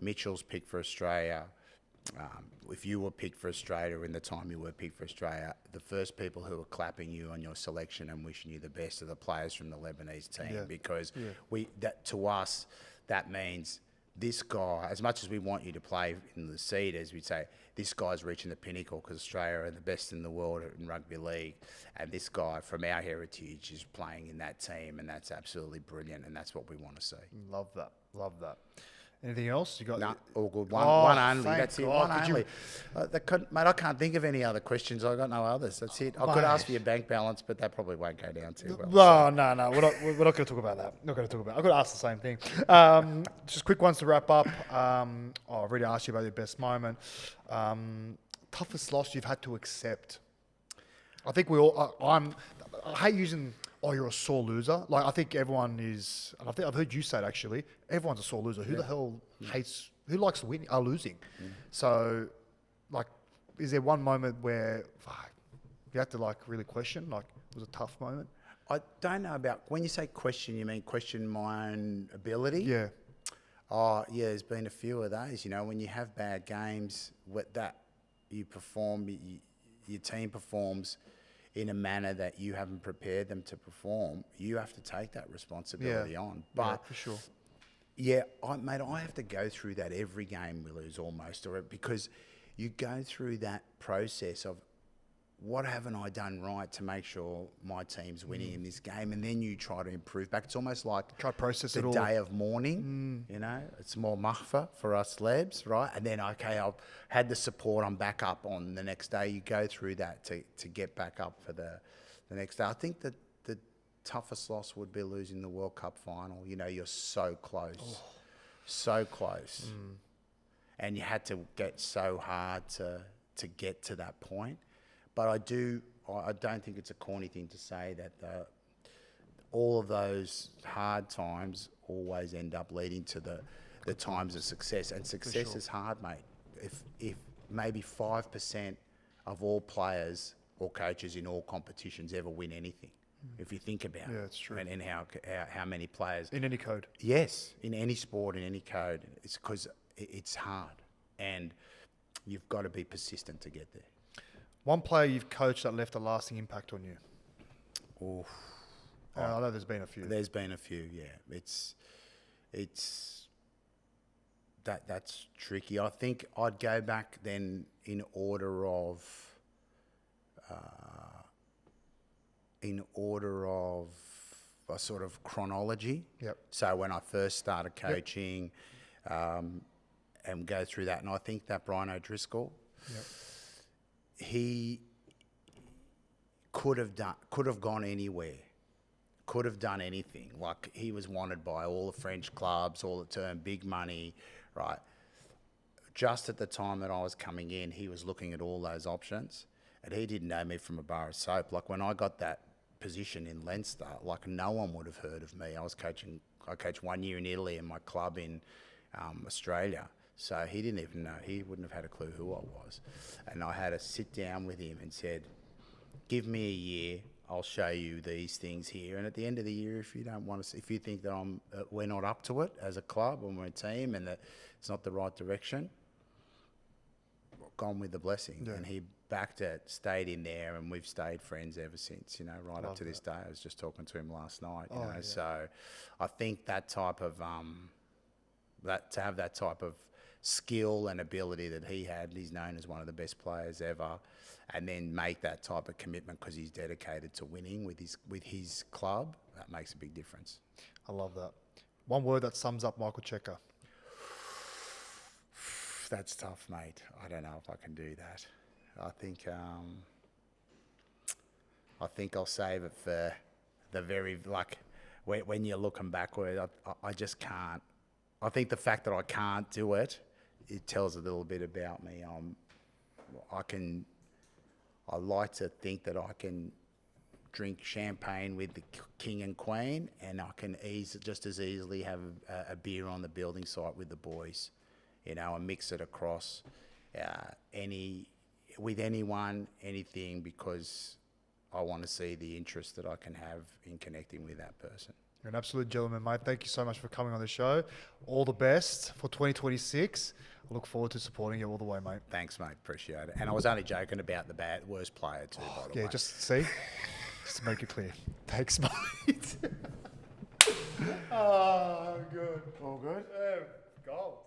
Mitchell's picked for Australia, if you were picked for Australia in the time you were picked for Australia, the first people who are clapping you on your selection and wishing you the best are the players from the Lebanese team because to us that means this guy, as much as we want you to play in the Cedars, we'd say this guy's reaching the pinnacle because Australia are the best in the world in rugby league, and this guy from our heritage is playing in that team, and that's absolutely brilliant, and that's what we want to see. Love that. Anything else? You got? No, all good. One only. That's it. One God, only. Mate, I can't think of any other questions. I got no others. That's it. I could ask for your bank balance, but that probably won't go down too well. No. We're not going to talk about that. Not going to talk about. I got to ask the same thing. Just quick ones to wrap up. I've already asked you about your best moment. Toughest loss you've had to accept. I think we all. I hate using. Oh, you're a sore loser. Like, I think everyone is, and I think I've heard you say it actually, everyone's a sore loser. Who the hell who likes winning, losing? So, like, is there one moment where you have to, like, really question, like, it was a tough moment? I don't know about, when you say question, you mean question my own ability? Yeah. Oh, yeah, there's been a few of those, when you have bad games, you perform, your team performs in a manner that you haven't prepared them to perform, you have to take that responsibility on. But for sure. Yeah, I have to go through that every game we lose almost, because you go through that process of what haven't I done right to make sure my team's winning in this game, and then you try to improve back. It's almost like try to process the it all. Day of mourning, it's more mahfa for us Lebs, right? And then, okay, I've had the support, I'm back up on the next day. You go through that to get back up for the next day. I think that the toughest loss would be losing the World Cup final. You know, you're so close, so close. And you had to get so hard to get to that point. But I don't think it's a corny thing to say that all of those hard times always end up leading to the times of success. And success is hard, mate. If maybe 5% of all players or coaches in all competitions ever win anything, if you think about it. It's true. And how many players. In any code. Yes, in any sport, in any code. It's because it's hard. And you've got to be persistent to get there. One player you've coached that left a lasting impact on you? Oof. I know there's been a few. There's been a few, yeah. That's tricky. I think I'd go back then in order of a sort of chronology. Yep. So when I first started coaching, and go through that, and I think that Brian O'Driscoll, he could have gone anywhere. Could have done anything. Like, he was wanted by all the French clubs, all the term, big money, right? Just at the time that I was coming in, he was looking at all those options, and he didn't know me from a bar of soap. Like, when I got that position in Leinster, like, no one would have heard of me. I coached 1 year in Italy and my club in Australia. So he didn't even know. He wouldn't have had a clue who I was. And I had to sit down with him and said, give me a year. I'll show you these things here. And at the end of the year, if you don't want to, if you think that we're not up to it as a club and we're a team and that it's not the right direction, gone with the blessing. Yeah. And he backed it, stayed in there, and we've stayed friends ever since, you know, right up to this day. I was just talking to him last night, you know. Yeah. So I think that type of, to have that type of skill and ability that he had, he's known as one of the best players ever, and then make that type of commitment because he's dedicated to winning with his club, that makes a big difference. I love that. One word that sums up Michael Cheika. That's tough, mate. I don't know if I can do that. I think I'll save it for the very, like, when you're looking backward, I just can't. I think the fact that I can't do it, it tells a little bit about me. I like to think that I can drink champagne with the king and queen, and I can just as easily have a beer on the building site with the boys, you know, and mix it across with anyone, anything, because I want to see the interest that I can have in connecting with that person. You're an absolute gentleman, mate. Thank you so much for coming on the show. All the best for 2026. I look forward to supporting you all the way, mate. Thanks, mate. Appreciate it. And I was only joking about the worst player too, by the way. Yeah, just to make it clear. Thanks, mate. Oh, good. All good? Gold.